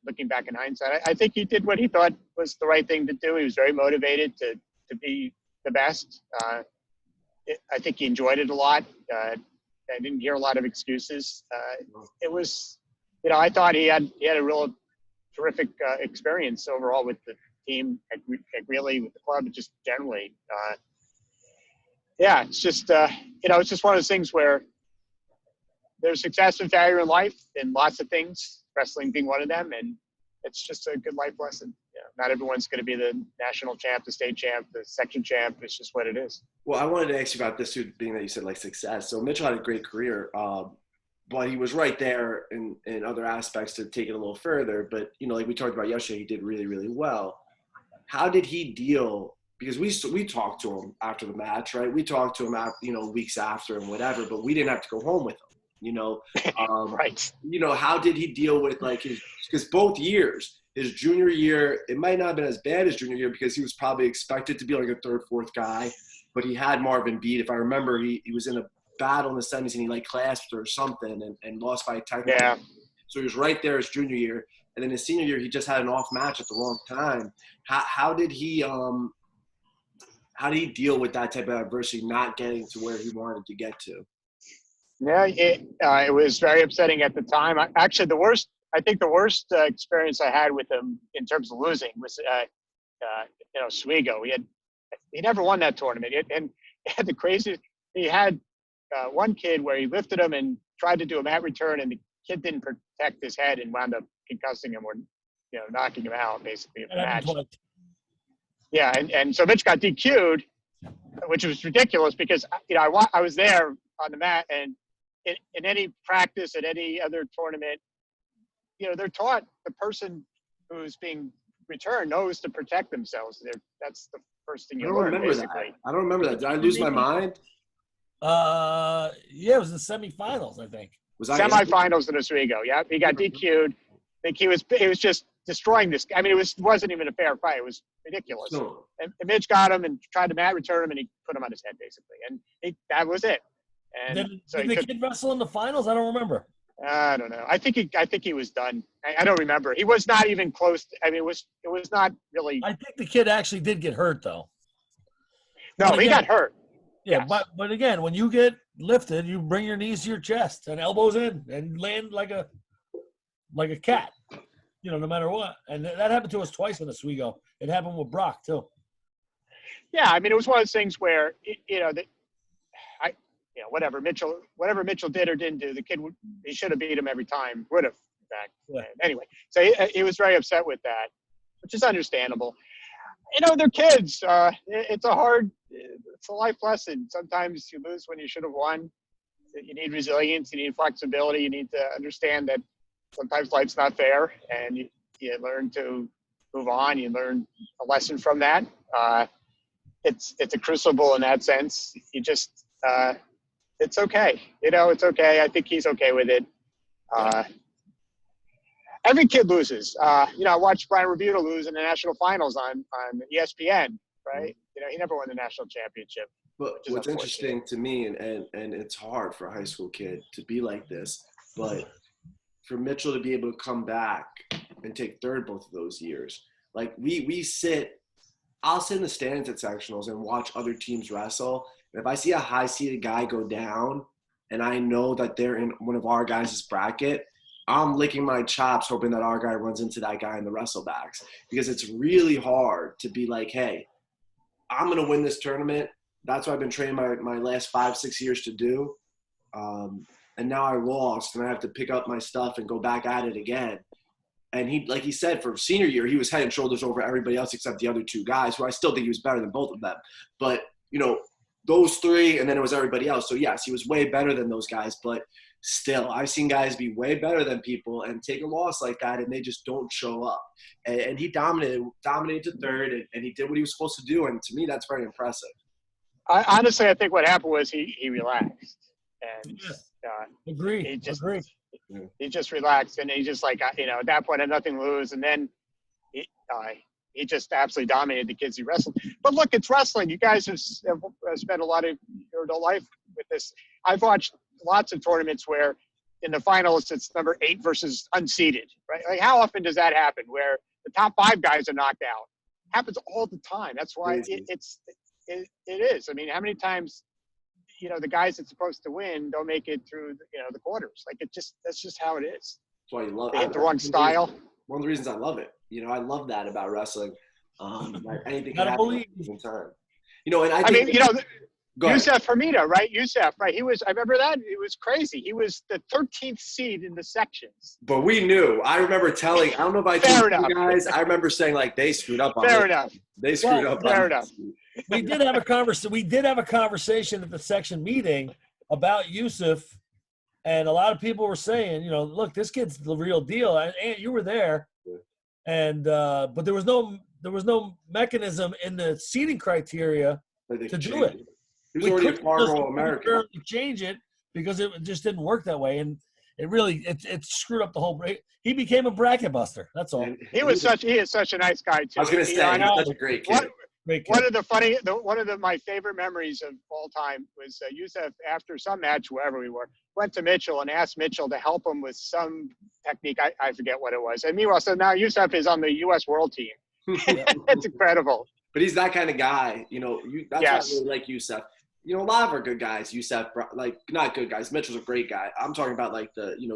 looking back in hindsight. I think he did what he thought was the right thing to do. He was very motivated to be the best. I think he enjoyed it a lot. I didn't hear a lot of excuses. It was, I thought he had a real terrific experience overall with the team, at really with the club, just generally. It's just, it's just one of those things where there's success and failure in life and lots of things, wrestling being one of them. And it's just a good life lesson. Not everyone's going to be the national champ, the state champ, the section champ. It's just what it is. Well, I wanted to ask you about this too, being that you said like success. So Mitchell had a great career, but he was right there in other aspects to take it a little further. But, like we talked about yesterday, he did really, really well. How did he deal? Because we talked to him after the match, right? We talked to him after, weeks after and whatever, but we didn't have to go home with him, right. How did he deal with because both years, his junior year, it might not have been as bad as junior year because he was probably expected to be like a third, fourth guy, but he had Marvin beat. If I remember, he was in a battle in the semis and he clasped or something and lost by a technical. Yeah. So he was right there his junior year. And then his senior year, he just had an off match at the wrong time. How did he deal with that type of adversity, not getting to where he wanted to get to? Yeah, it was very upsetting at the time. Actually, the worst experience I had with him in terms of losing was, Oswego. He never won that tournament. And he had the craziest. He had one kid where he lifted him and tried to do a mat return, and the kid didn't protect his head and wound up concussing him or, knocking him out basically in the match. Yeah, and so Mitch got DQ'd, which was ridiculous because I was there on the mat, and in any practice at any other tournament, they're taught the person who's being returned knows to protect themselves. That's the first thing you learn, basically. I don't remember that. Did I lose my mind? Yeah, it was the semifinals, I think. Was I semifinals in Oswego? Yeah, he got DQ'd. I think he was just destroying this. I mean, it wasn't even a fair fight. It was ridiculous. No. And Mitch got him and tried to mat return him, and he put him on his head basically, and that was it. And did the kid wrestle in the finals? I don't remember. I don't know. I think he was done. I don't remember. He was not even close. I mean, it was not really. I think the kid actually did get hurt though. No, he got hurt. Yeah, yes. but again, when you get lifted, you bring your knees to your chest and elbows in and land like a cat, no matter what. And that happened to us twice in Oswego. It happened with Brock too. Yeah, I mean, it was one of those things where whatever Mitchell did or didn't do, the kid he should have beat him every time. Would have, in fact. Yeah. Anyway, so he was very upset with that, which is understandable. They're kids. It's a life lesson. Sometimes you lose when you should have won. You need resilience. You need flexibility. You need to understand that sometimes life's not fair, and you learn to move on. You learn a lesson from that. It's a crucible in that sense. You just it's okay. It's okay. I think he's okay with it. Every kid loses. I watched Brian Rebuta lose in the national finals on ESPN, right? He never won the national championship. But what's interesting to me, and it's hard for a high school kid to be like this, but for Mitchell to be able to come back and take third both of those years, like I'll sit in the stands at sectionals and watch other teams wrestle. And if I see a high-seeded guy go down and I know that they're in one of our guys' bracket, I'm licking my chops hoping that our guy runs into that guy in the wrestlebacks, because it's really hard to be like, hey, I'm going to win this tournament. That's what I've been training my last 5-6 years to do. And now I lost, and I have to pick up my stuff and go back at it again. And he, like he said, for senior year, he was head and shoulders over everybody else except the other two guys, who I still think he was better than both of them. But, those three, and then it was everybody else. So, yes, he was way better than those guys. But still, I've seen guys be way better than people and take a loss like that, and they just don't show up. And he dominated to third, and he did what he was supposed to do. And to me, that's very impressive. I think what happened was he relaxed. And Agree. He just relaxed, and he just at that point had nothing to lose, and then he just absolutely dominated the kids he wrestled. But look, it's wrestling. You guys have spent a lot of your adult life with this. I've watched lots of tournaments where in the finals it's number 8 versus unseeded, right? Like, how often does that happen where the top 5 guys are knocked out? Happens all the time. That's why it is. I mean, how many times the guys that's supposed to win don't make it through the quarters? Like, that's just how it is. That's why you love it. They hit the wrong style. One of the reasons I love it. I love that about wrestling. Like, anything can happen at any time. And Yusef Hermida, right? Right? I remember that. It was crazy. He was the 13th seed in the sections. But we knew. I remember I don't know if I told you guys. I remember saying, like, they screwed up on Fair enough. They screwed up fair enough. We did have a conversation at the section meeting about Yusuf, and a lot of people were saying, look, this kid's the real deal. And you were there, and but there was no mechanism in the seating criteria to do it. He was already a Fargo American. Change it because it just didn't work that way, and it really it screwed up the whole break. He became a bracket buster. That's all. He is such a nice guy too. I was going to say, he's such a great kid. One of my favorite memories of all time was Yusef, after some match, wherever we were, went to Mitchell and asked Mitchell to help him with some technique. I forget what it was. And meanwhile, so now Yusef is on the U.S. World Team. It's incredible. But he's that kind of guy. That's why I really like Yusef. A lot of our good guys, Yusef, like, not good guys. Mitchell's a great guy. I'm talking about, like,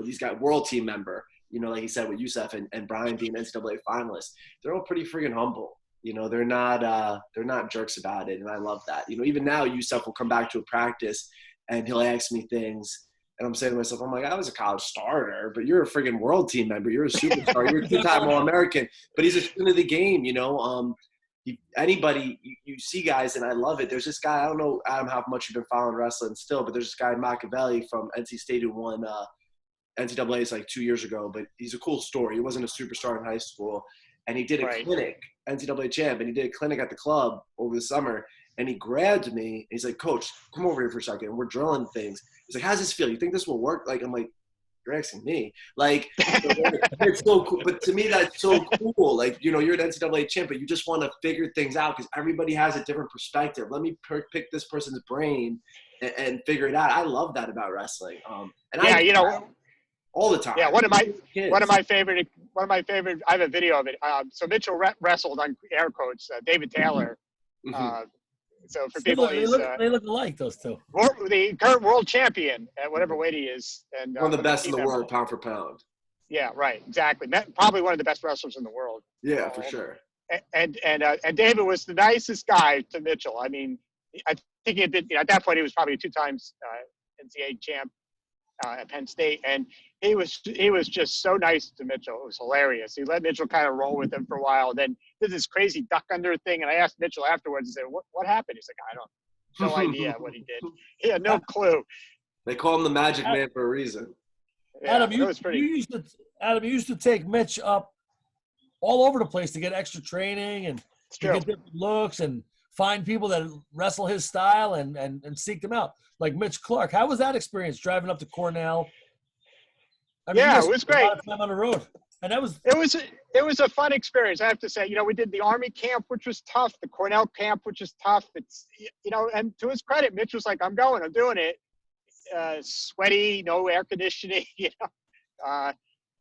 these guys, World Team member, like he said with Yusef and Brian being NCAA finalists. They're all pretty friggin' humble. They're not jerks about it, and I love that. Even now, Yusef will come back to a practice, and he'll ask me things, and I'm saying to myself, I'm like, I was a college starter, but you're a friggin' World Team member. You're a superstar. You're a two-time All-American. But he's a student of the game, Anybody, you see guys, and I love it. There's this guy, I don't know, Adam, how much you've been following wrestling still, but there's this guy, Machiavelli, from NC State, who won NCAAs like 2 years ago, but he's a cool story. He wasn't a superstar in high school, and he did a clinic, NCAA champ, and he did a clinic at the club over the summer, and he grabbed me, and he's like, Coach, come over here for a second. We're drilling things. He's like, how's this feel? You think this will work? Like, I'm like, you're asking me. Like, it's so cool. But to me, that's so cool. Like, you're an NCAA champ, but you just want to figure things out because everybody has a different perspective. Let me pick this person's brain and figure it out. I love that about wrestling. All the time. Yeah, one of my favorite. I have a video of it. So Mitchell wrestled on air quotes David Taylor. So for people, they look alike, those two. The current world champion at whatever weight he is, and one of the best in the world, pound for pound. Yeah, right, exactly. Probably one of the best wrestlers in the world. Yeah, for sure. And David was the nicest guy to Mitchell. I mean, I think he did. At that point, he was probably a 2 times NCAA champ at Penn State, and he was just so nice to Mitchell. It was hilarious. He let Mitchell kind of roll with him for a while, then did this crazy duck under thing. And I asked Mitchell afterwards, I said, what happened? He's like, no idea what he did. He had no clue. They call him the Magic Man for a reason. Yeah, Adam, you used to take Mitch up all over the place to get extra training and It's to true. get different looks and find people that wrestle his style and seek them out. Like Mitch Clark. How was that experience driving up to Cornell? I mean, you Yeah, guys it was spent a lot great. of time on the road. And that was It was a fun experience, I have to say. You know, we did the Army camp, which was tough, the Cornell camp, which is tough. It's, you know, and to his credit, Mitch was like, I'm doing it. Sweaty, no air conditioning, you know.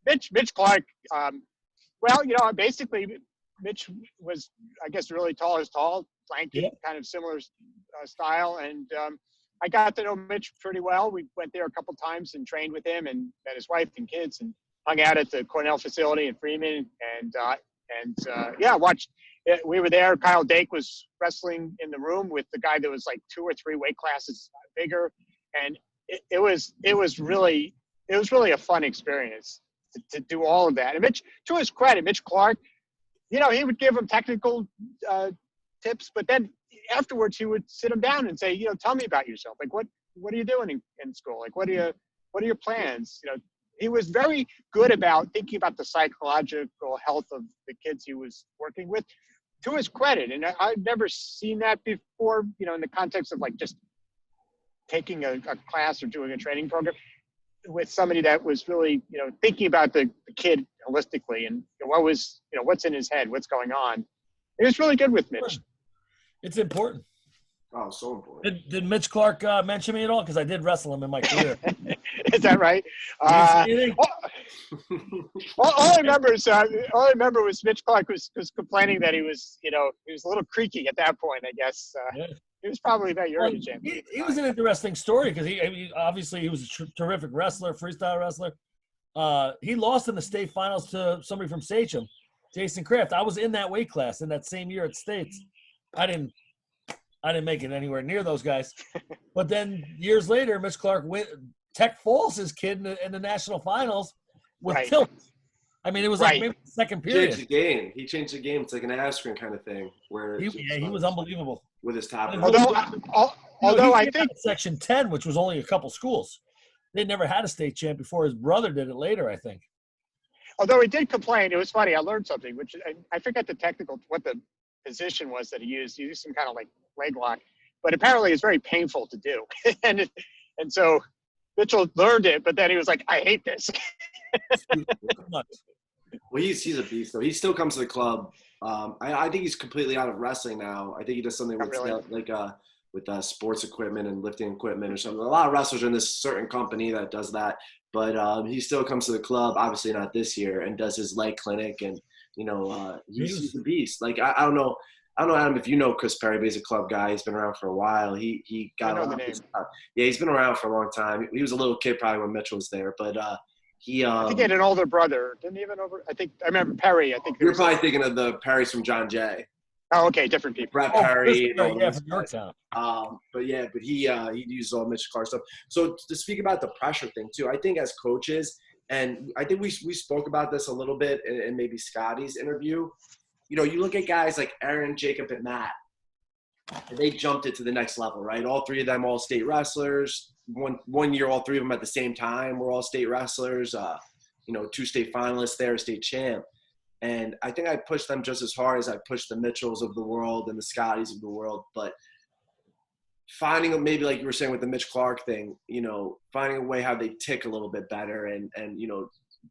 Mitch Clark, well, you know, basically Mitch was, I guess, really tall, lanky, yeah. kind of similar style. And I got to know Mitch pretty well. We went there a couple times and trained with him and met his wife and kids and hung out at the Cornell facility in Freeman. And yeah, watched. We were there. Kyle Dake was wrestling in the room with the guy that was like 2 or 3 weight classes bigger. And it was really a fun experience to do all of that. And Mitch, to his credit, Mitch Clark, you know, he would give him technical tips, but then afterwards he would sit him down and say, you know, tell me about yourself. Like, what are you doing in school? Like, what are your plans? You know, he was very good about thinking about the psychological health of the kids he was working with, to his credit. And I've never seen that before, you know, in the context of like just taking a class or doing a training program with somebody that was really, you know, thinking about the kid holistically and what's in his head, what's going on. It was really good with Mitch. It's important. Oh, so important. Did Mitch Clark mention me at all? Because I did wrestle him in my career. Is that right? All I remember was Mitch Clark was complaining that he was a little creaky at that point, I guess. Yeah. He was probably about your age. He was an interesting story because he obviously he was a terrific wrestler, freestyle wrestler. He lost in the state finals to somebody from Sachem, Jason Kraft. I was in that weight class in that same year at States. I didn't make it anywhere near those guys. But then years later, Mitch Clark Tech Falls his kid in the national finals with tilt. I mean, it was like maybe the second period. He changed the game. It's like an Askren kind of thing where he was unbelievable with his top. Although I think Section 10, which was only a couple schools, they never had a state champ before. His brother did it later, I think. Although he did complain, it was funny. I learned something, which I forget what the position was that he used. He used some kind of like leg lock, but apparently it's very painful to do. and so Mitchell learned it, but then he was like, I hate this. Well, he's a beast, though. He still comes to the club. I think he's completely out of wrestling now. I think he does something with with sports equipment and lifting equipment or something. A lot of wrestlers are in this certain company that does that, but he still comes to the club. Obviously not this year, and does his leg clinic, and he's a beast. Like I don't know, Adam, if you know Chris Perry, but he's a club guy. He's been around for a while. He got the name. Yeah, he's been around for a long time. He was a little kid probably when Mitchell was there, but I think he had an older brother. Didn't he have an older? I remember Perry. I think you're probably thinking of the Perrys from John Jay. Oh, okay, different people. Brett Perry. From Yorktown. But he uses all Mitch Clark stuff. So to speak about the pressure thing too, I think as coaches, and I think we spoke about this a little bit in maybe Scotty's interview. You know, you look at guys like Aaron, Jacob, and Matt, and they jumped it to the next level, right? All three of them all state wrestlers. One year, all three of them at the same time were all state wrestlers. 2 state finalists there, state champ. And I think I pushed them just as hard as I pushed the Mitchells of the world and the Scotties of the world. But finding maybe like you were saying with the Mitch Clark thing, finding a way how they tick a little bit better and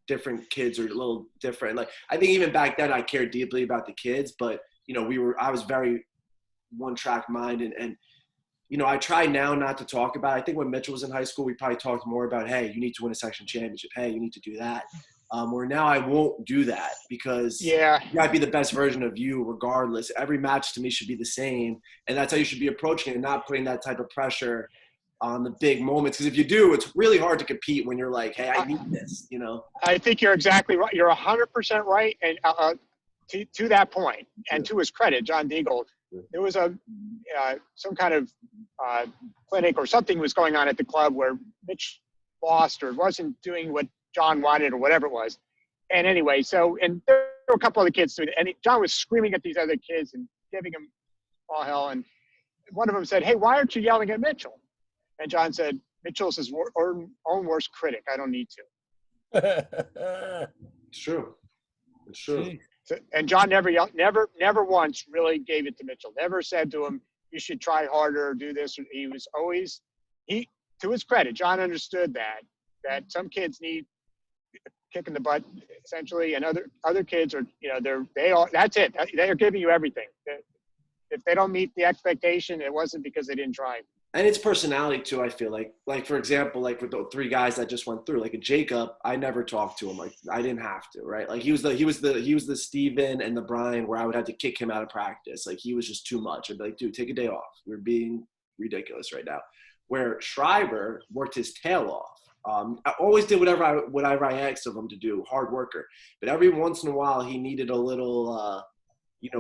different kids are a little different. Like I think even back then I cared deeply about the kids, but I was very one-track mind and I try now not to talk about it. I think when Mitchell was in high school, we probably talked more about, hey, you need to win a section championship. Hey, you need to do that. Where now I won't do that because you gotta be the best version of you regardless. Every match to me should be the same. And that's how you should be approaching it and not putting that type of pressure on the big moments. Because if you do, it's really hard to compete when you're like, hey, I need this, I think you're exactly right. You're 100% right. And to that point, and to his credit, John Deagle, there was some kind of clinic or something was going on at the club where Mitch lost or wasn't doing what John wanted or whatever it was. And anyway, and there were a couple other kids too, and John was screaming at these other kids and giving them all hell. And one of them said, hey, why aren't you yelling at Mitchell? And John said, Mitchell's his own worst critic. I don't need to. It's true. And John never once really gave it to Mitchell. Never said to him, "You should try harder or do this." He was always to his credit, John understood that some kids need kicking the butt essentially, and other kids are, that's it. They are giving you everything. If they don't meet the expectation, it wasn't because they didn't try. And it's personality too. I feel like for example, like with the three guys that just went through, like a Jacob, I never talked to him. Like I didn't have to, right? Like he was the Steven and the Brian where I would have to kick him out of practice. Like he was just too much. I'd be like, dude, take a day off. We're being ridiculous right now. Where Schreiber worked his tail off. I always did whatever I asked of him to do, hard worker. But every once in a while, he needed a little,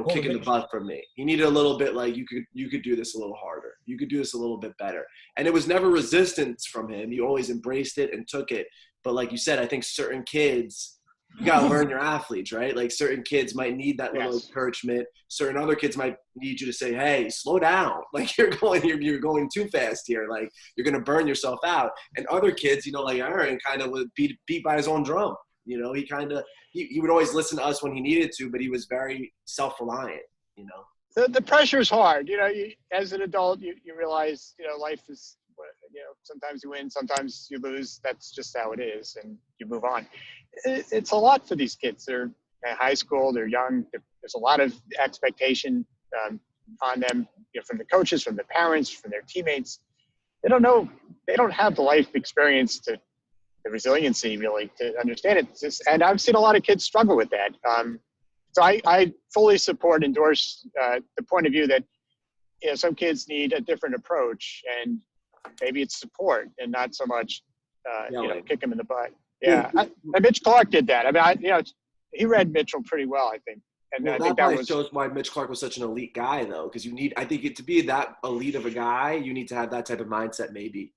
kicking the butt from me. He needed a little bit like, you could do this a little harder. You could do this a little bit better. And it was never resistance from him. He always embraced it and took it. But like you said, I think certain kids, you got to learn your athletes, right? Like certain kids might need that little encouragement. Certain other kids might need you to say, hey, slow down. Like you're going too fast here. Like you're going to burn yourself out. And other kids, like Aaron kind of would beat by his own drum. He would always listen to us when he needed to, but he was very self-reliant, The pressure is hard. As an adult, you realize, life is, sometimes you win, sometimes you lose. That's just how it is, and you move on. It's a lot for these kids. They're in high school, they're young. There's a lot of expectation on them, from the coaches, from the parents, from their teammates. They don't know. They don't have the life experience the resiliency really to understand it. And I've seen a lot of kids struggle with that. So I fully endorse the point of view that some kids need a different approach, and maybe it's support and not so much kick them in the butt. Yeah, and Mitch Clark did that. I mean, he read Mitchell pretty well, I think. And I think that shows why Mitch Clark was such an elite guy, though, because I think to be that elite of a guy, you need to have that type of mindset, maybe.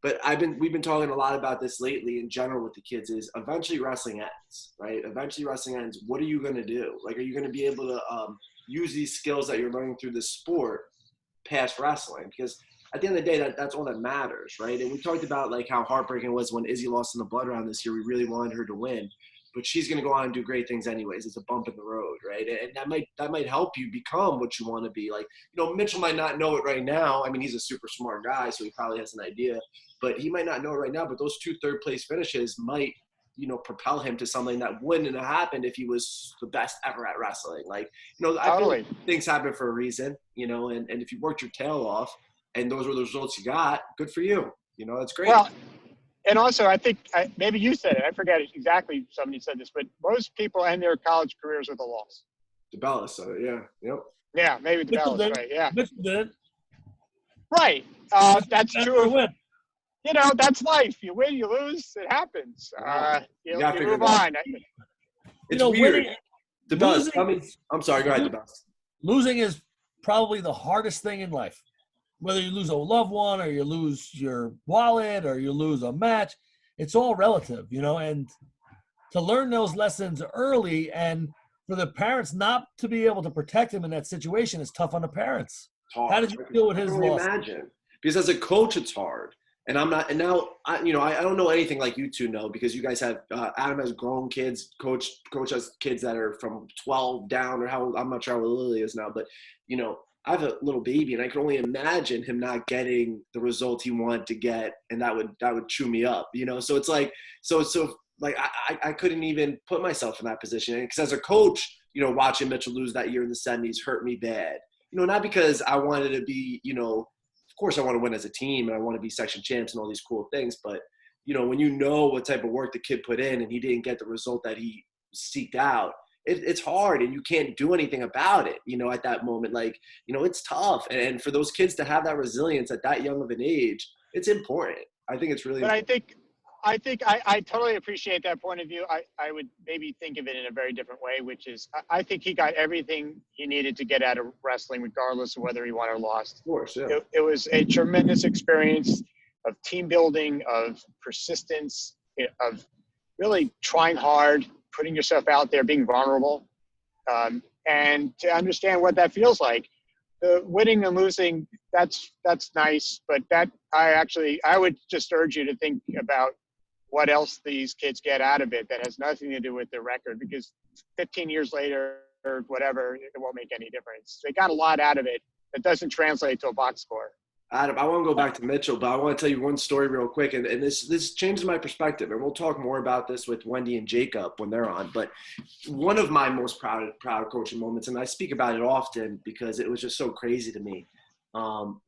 But we've been talking a lot about this lately in general with the kids is eventually wrestling ends, right? Eventually wrestling ends. What are you going to do? Like, are you going to be able to use these skills that you're learning through this sport past wrestling? Because at the end of the day, that's all that matters, right? And we talked about like how heartbreaking it was when Izzy lost in the blood round this year. We really wanted her to win, but she's going to go on and do great things anyways. It's a bump in the road, right? And that might help you become what you want to be. Like, Mitchell might not know it right now. I mean, he's a super smart guy, so he probably has an idea, but he might not know it right now. But those 2 third-place finishes might, propel him to something that wouldn't have happened if he was the best ever at wrestling. Like, I feel like things happen for a reason, and if you worked your tail off and those were the results you got, good for you. That's great. Well, and also, I think maybe you said it. I forget exactly. Somebody said this, but most people end their college careers with a loss. DeBella said it, yeah. Yep. Yeah, maybe DeBella's right. Yeah. Mitchell did. Right. That's true. That's life. You win, you lose. It happens. You move on. It's weird. I'm sorry. Go ahead, DeBella. Losing is probably the hardest thing in life. Whether you lose a loved one or you lose your wallet or you lose a match, it's all relative, and to learn those lessons early and for the parents not to be able to protect him in that situation is tough on the parents. How did you deal with his loss? Imagine. Because as a coach, it's hard. And I'm not, and now, I don't know anything like you two know because you guys have, Adam has grown kids, coach has kids that are from 12 down or I'm not sure how Lily is now, but, I have a little baby and I can only imagine him not getting the result he wanted to get. And that would chew me up, So it's like, I couldn't even put myself in that position. Because as a coach, watching Mitchell lose that year in the semis hurt me bad. Not because I wanted to be, of course I want to win as a team and I want to be section champs and all these cool things. But, when what type of work the kid put in and he didn't get the result that he seeked out, it's hard and you can't do anything about it, at that moment. Like, it's tough. And for those kids to have that resilience at that young of an age, it's important. I think it's really important. I totally appreciate that point of view. I would maybe think of it in a very different way, which is I think he got everything he needed to get out of wrestling, regardless of whether he won or lost. Of course, yeah. It was a tremendous experience of team building, of persistence, of really trying hard, putting yourself out there, being vulnerable, and to understand what that feels like. The winning and losing, that's nice, but I would just urge you to think about what else these kids get out of it that has nothing to do with their record, because 15 years later or whatever, it won't make any difference. They got a lot out of it that doesn't translate to a box score. Adam, I want to go back to Mitchell, but I want to tell you one story real quick, and this changes my perspective, and we'll talk more about this with Wendy and Jacob when they're on. But one of my most proud coaching moments, and I speak about it often because it was just so crazy to me,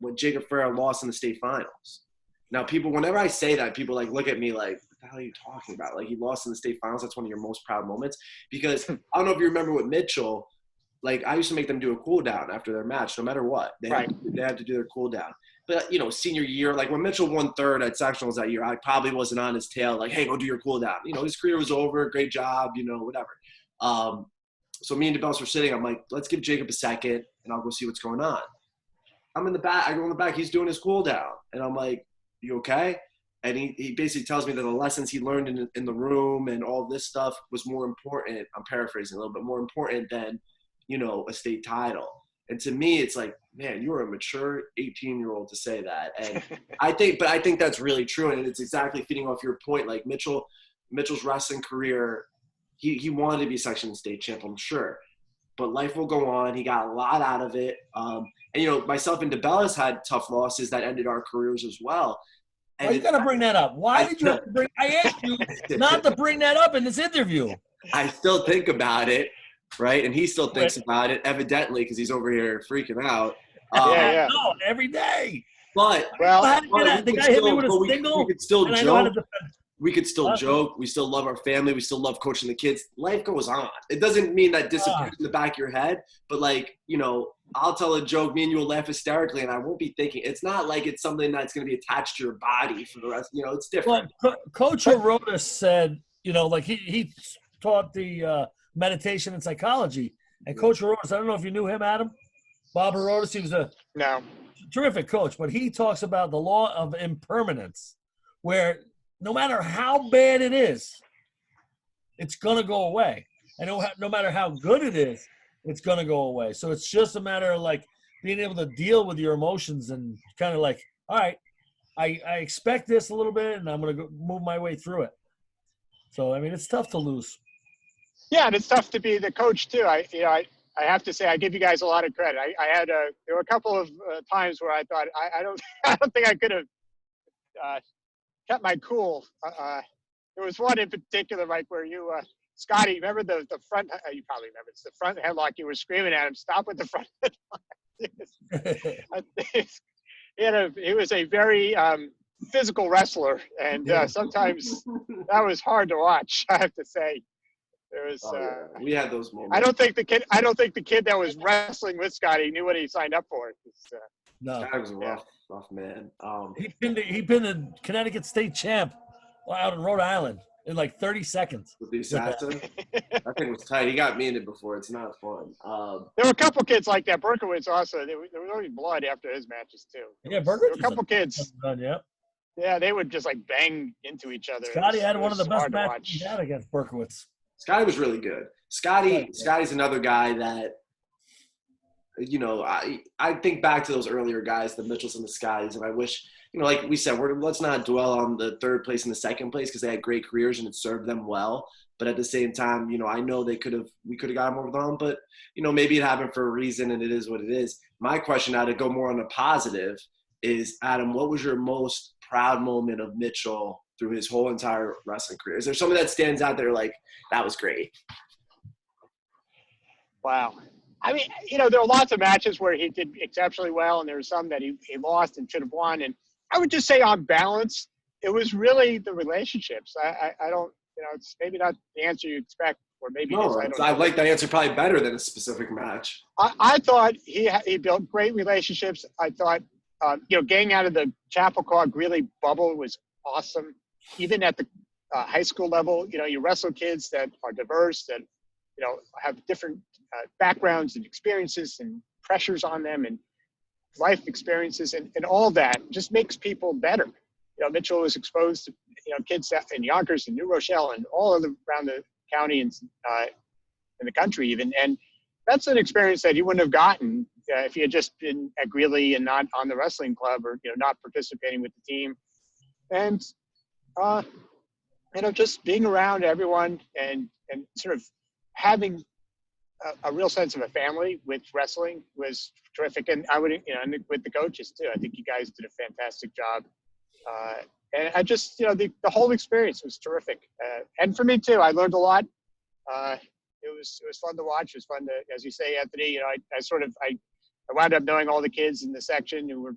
when Jacob Ferrer lost in the state finals. Now, whenever I say that, people like look at me like, "What the hell are you talking about? Like, he lost in the state finals. That's one of your most proud moments." Because I don't know if you remember with Mitchell. Like, I used to make them do a cool down after their match, no matter what. They had to do their cool down. But, senior year, like when Mitchell won third at sectionals that year, I probably wasn't on his tail like, hey, go do your cool down. His career was over. Great job, whatever. So me and DeBellis were sitting. I'm like, let's give Jacob a second, and I'll go see what's going on. I'm in the back. I go in the back. He's doing his cool down. And I'm like, you okay? And he basically tells me that the lessons he learned in the room and all this stuff was more important. I'm paraphrasing a little bit, more important than – a state title. And to me, it's like, man, you're a mature 18-year-old to say that. And I think that's really true. And it's exactly feeding off your point. Like Mitchell's wrestling career, he wanted to be section state champ, I'm sure. But life will go on. He got a lot out of it. And myself and DeBellis had tough losses that ended our careers as well. And you got to bring that up. Why did you have to bring – I asked you not to bring that up in this interview. I still think about it. Right, and he still thinks about it, evidently, because he's over here freaking out. Yeah. No, every day. But the guy hit me with a single. We could still joke. We could still joke. We still love our family. We still love coaching the kids. Life goes on. It doesn't mean that disappears in the back of your head. But I'll tell a joke. Me and you will laugh hysterically, and I won't be thinking. It's not like it's something that's going to be attached to your body for the rest. It's different. Well, Coach Aroda said, he taught the meditation and psychology. And Coach Arodas, I don't know if you knew him, Adam. Bob Arodas, he was a terrific coach, but he talks about the law of impermanence, where no matter how bad it is, it's going to go away. And no matter how good it is, it's going to go away. So it's just a matter of being able to deal with your emotions and kind of all right, I expect this a little bit and I'm going to move my way through it. So, it's tough to lose. Yeah, and it's tough to be the coach too. I have to say I give you guys a lot of credit. There were a couple of times where I thought I don't think I could have kept my cool. There was one in particular, where you Scotty, remember the front? You probably remember. It's the front headlock. You were screaming at him, "Stop with the front headlock!" He was a very physical wrestler, and sometimes that was hard to watch. I have to say. There was, we had those moments. I don't think the kid that was wrestling with Scotty knew what he signed up for. No, Scotty was a rough man. He pinned the Connecticut State champ out in Rhode Island in 30 seconds. With the assassin, that thing was tight. He got me in it before. It's not fun. There were a couple kids like that. Berkowitz also. There was always blood after his matches too. Yeah, Berkowitz. There were a couple kids. Yeah. Yeah, they would just bang into each other. Scotty had one of the best matches he had against Berkowitz. Scotty was really good. Scotty's another guy that, I think back to those earlier guys, the Mitchells and the Scotties, and I wish, like we said, let's not dwell on the third place and the second place because they had great careers and it served them well. But at the same time, I know we could have got them over the hump, but, maybe it happened for a reason and it is what it is. My question now to go more on a positive is, Adam, what was your most proud moment of Mitchell through his whole entire wrestling career? Is there something that stands out there that was great? Wow. There are lots of matches where he did exceptionally well, and there were some that he lost and should have won. And I would just say on balance, it was really the relationships. I don't, it's maybe not the answer you expect, or maybe no, I like that answer probably better than a specific match. I thought he built great relationships. I thought, getting out of the Chappaqua Greeley bubble was awesome. Even at the high school level, you wrestle kids that are diverse, that, have different backgrounds and experiences and pressures on them and life experiences and all that just makes people better. Mitchell was exposed to, kids in Yonkers and New Rochelle and all around the county and in the country even. And that's an experience that he wouldn't have gotten if he had just been at Greeley and not on the wrestling club or, not participating with the team. And, just being around everyone and sort of having a real sense of a family with wrestling was terrific. And I would, and with the coaches too, I think you guys did a fantastic job. And I just, the whole experience was terrific. And for me too, I learned a lot. It was fun to watch. It was fun to, as you say, Anthony, I wound up knowing all the kids in the section who were,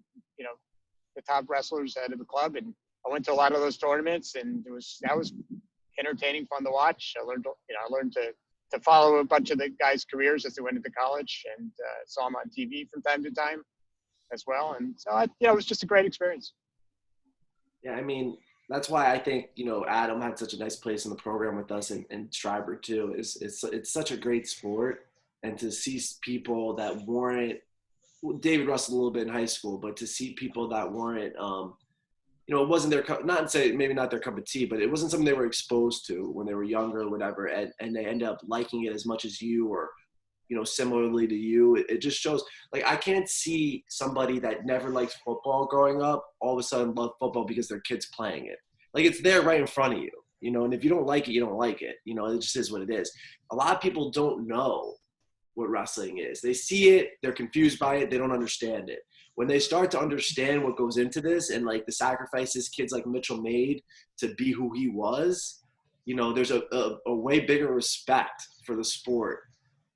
the top wrestlers out of the club. And I went to a lot of those tournaments, and that was entertaining, fun to watch. I learned to follow a bunch of the guys' careers as they went into college, and saw them on TV from time to time as well. And so, it was just a great experience. Yeah, I mean, that's why I think, Adam had such a nice place in the program with us, and Schreiber too. It's such a great sport, and to see people that weren't, David wrestled a little bit in high school, but to see people that weren't, it wasn't their not to say maybe not their cup of tea, but it wasn't something they were exposed to when they were younger or whatever, and they end up liking it as much as you, or similarly to you. It just shows, like, I can't see somebody that never liked football growing up all of a sudden love football because their kid's playing it. Like, it's there right in front of you, and if you don't like it, you don't like it. It just is what it is. A lot of people don't know what wrestling is. They see it, they're confused by it, they don't understand it. When they start to understand what goes into this, and like the sacrifices kids like Mitchell made to be who he was, there's a way bigger respect for the sport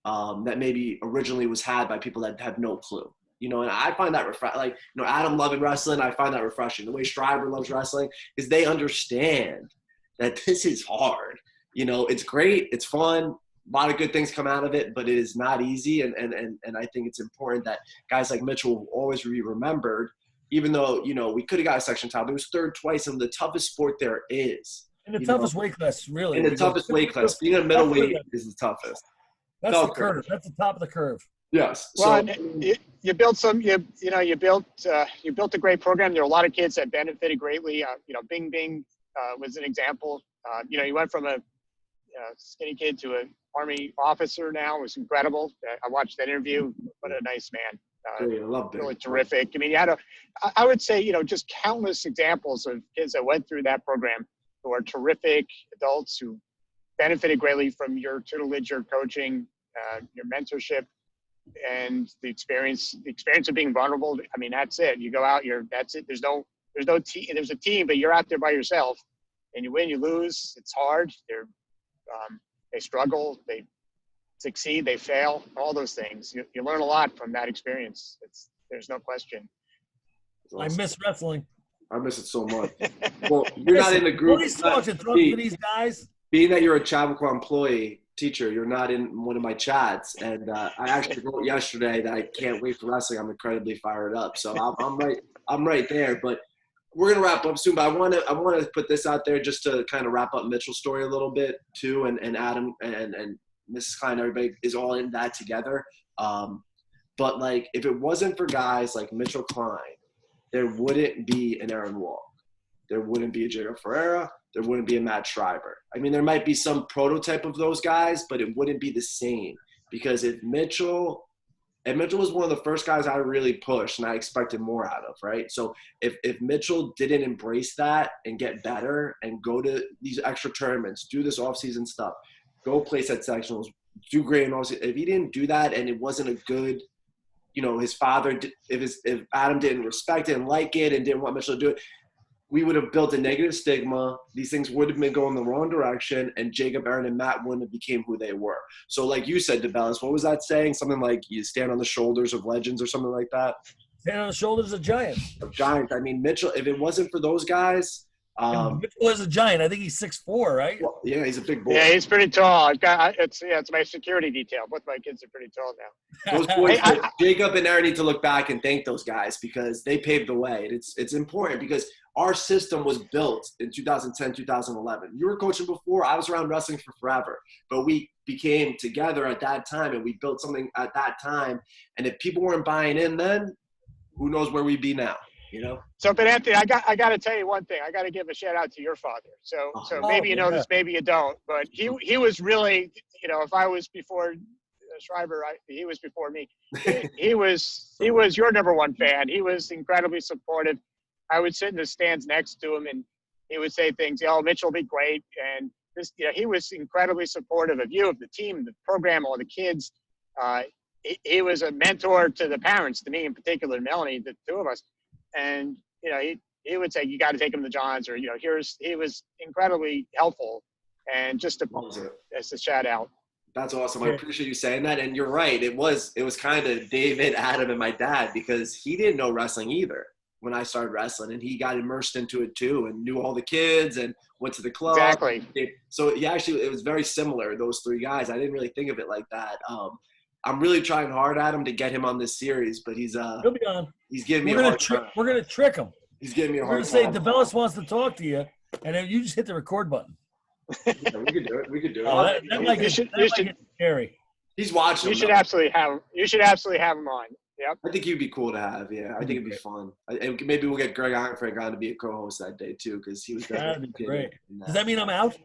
that maybe originally was had by people that have no clue. And I find that refreshing. Adam loving wrestling, I find that refreshing. The way Schreiber loves wrestling is they understand that this is hard. It's great, it's fun. A lot of good things come out of it, but it is not easy. And I think it's important that guys like Mitchell will always be remembered, even though, we could have got a section title. It was third twice in the toughest sport there is. In the toughest weight class, really. In the toughest weight class. Being a middleweight is the toughest. That's the curve. That's the top of the curve. Yes. Well, you built you built a great program. There were a lot of kids that benefited greatly. Bing Bing was an example. You went from a skinny kid to an Army officer now. It was incredible. I watched that interview. What a nice man. I love really terrific. I mean, I would say, just countless examples of kids that went through that program who are terrific adults who benefited greatly from your tutelage, your coaching, your mentorship, and the experience of being vulnerable. I mean, that's it. You go out, that's it. There's no team. There's a team, but you're out there by yourself, and you win, you lose. It's hard. They struggle, they succeed, they fail, all those things. You learn a lot from that experience. There's no question. I miss wrestling. I miss it so much. Well, you're not in the group. These guys. Being that you're a Chappaqua employee, teacher, you're not in one of my chats. And I actually wrote yesterday that I can't wait for wrestling. I'm incredibly fired up. So I'm right there. But we're gonna wrap up soon. But I want to put this out there just to kind of wrap up Mitchell's story a little bit too. And Adam and Mrs. Klein, everybody is all in that together. But like, if it wasn't for guys like Mitchell Klein, there wouldn't be an Aaron Walk. There wouldn't be a Jacob Ferreira. There wouldn't be a Matt Schreiber. I mean, there might be some prototype of those guys, but it wouldn't be the same. Because if Mitchell was one of the first guys I really pushed and I expected more out of, right? So if Mitchell didn't embrace that and get better and go to these extra tournaments, do this off-season stuff, go place at sectionals, do great in all-season, if he didn't do that and it wasn't a good, his father, if Adam didn't respect it and like it and didn't want Mitchell to do it, we would have built a negative stigma. These things would have been going the wrong direction, and Jacob, Aaron, and Matt wouldn't have became who they were. So like you said, DeBellis, what was that saying? Something like you stand on the shoulders of legends or something like that? Stand on the shoulders of giants. Of giants. I mean, Mitchell, if it wasn't for those guys. Mitchell is a giant. I think he's 6'4", right? Well, yeah, he's a big boy. Yeah, he's pretty tall. It's my security detail. Both my kids are pretty tall now. Those boys, Jacob and Aaron need to look back and thank those guys because they paved the way. It's important because our system was built in 2010, 2011. You were coaching before. I was around wrestling for forever. But we became together at that time, and we built something at that time. And if people weren't buying in then, who knows where we'd be now, So, but Anthony, I got to tell you one thing. I got to give a shout out to your father. So maybe you know this, maybe you don't. But he was really, if I was before Schreiber, he was before me. He was your number one fan. He was incredibly supportive. I would sit in the stands next to him, and he would say things, Mitchell will be great. And he was incredibly supportive of you, of the team, the program, all the kids. He was a mentor to the parents, to me in particular, Melanie, the two of us. And, he would say, you got to take him to John's, or, he was incredibly helpful. And just as a shout out. That's awesome. I appreciate you saying that. And you're right. It was kind of David, Adam, and my dad, because he didn't know wrestling either when I started wrestling, and he got immersed into it too and knew all the kids and went to the club. Exactly. So it was very similar, those three guys. I didn't really think of it like that. I'm really trying hard at him to get him on this series, but he'll be on. He's giving me a hard time. We're going to trick him. He's giving me a hard time. We're going to say DeVellis wants to talk to you, and then you just hit the record button. Yeah, we could do it. Oh, that might get scary. He's watching. You should absolutely have him on. Yep. I think he'd be cool to have. Yeah, I think it'd be fun. And maybe we'll get Greg Ironfrank on to be a co-host that day too, because he was. That'd be great. Does that mean I'm out?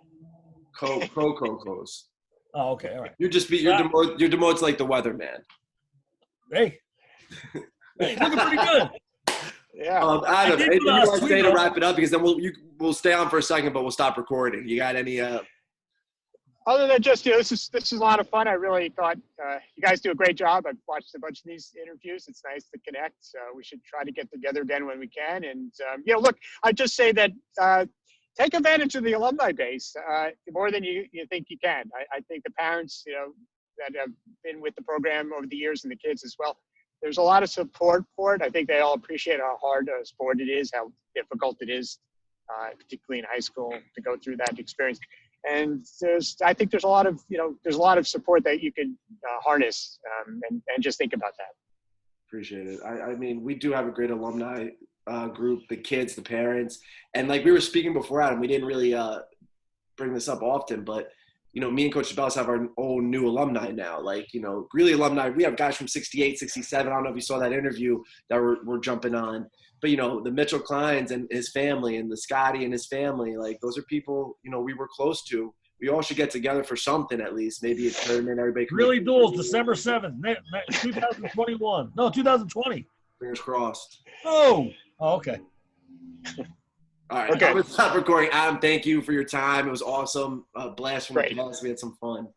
Co-host. Oh, okay, all right. You're Demote's like the weatherman. Hey, looking pretty good. Yeah. Adam, anything you want to say to wrap it up? Because then we'll stay on for a second, but we'll stop recording. You got any? Other than just, this is a lot of fun. I really thought you guys do a great job. I've watched a bunch of these interviews. It's nice to connect. So we should try to get together again when we can. And, look, I just say that take advantage of the alumni base more than you think you can. I think the parents, that have been with the program over the years, and the kids as well, there's a lot of support for it. I think they all appreciate how hard a sport it is, how difficult it is, particularly in high school, to go through that experience. And I think there's a lot of support that you could harness and just think about that. Appreciate it. I mean, we do have a great alumni group, the kids, the parents, and like we were speaking before, Adam, we didn't really bring this up often, but me and Coach DeBellis have our own new alumni now. Like, really alumni. We have guys from 68, 67. I don't know if you saw that interview that we're jumping on. But, the Mitchell Kleins and his family, and the Scotty and his family, like, those are people, we were close to. We all should get together for something at least. Maybe a tournament, everybody can. Really duels, December 7th, 2021. No, 2020. Fingers crossed. Oh, okay. All right. Okay. I'm going to stop recording. Adam, thank you for your time. It was awesome. Blast from the past. We had some fun.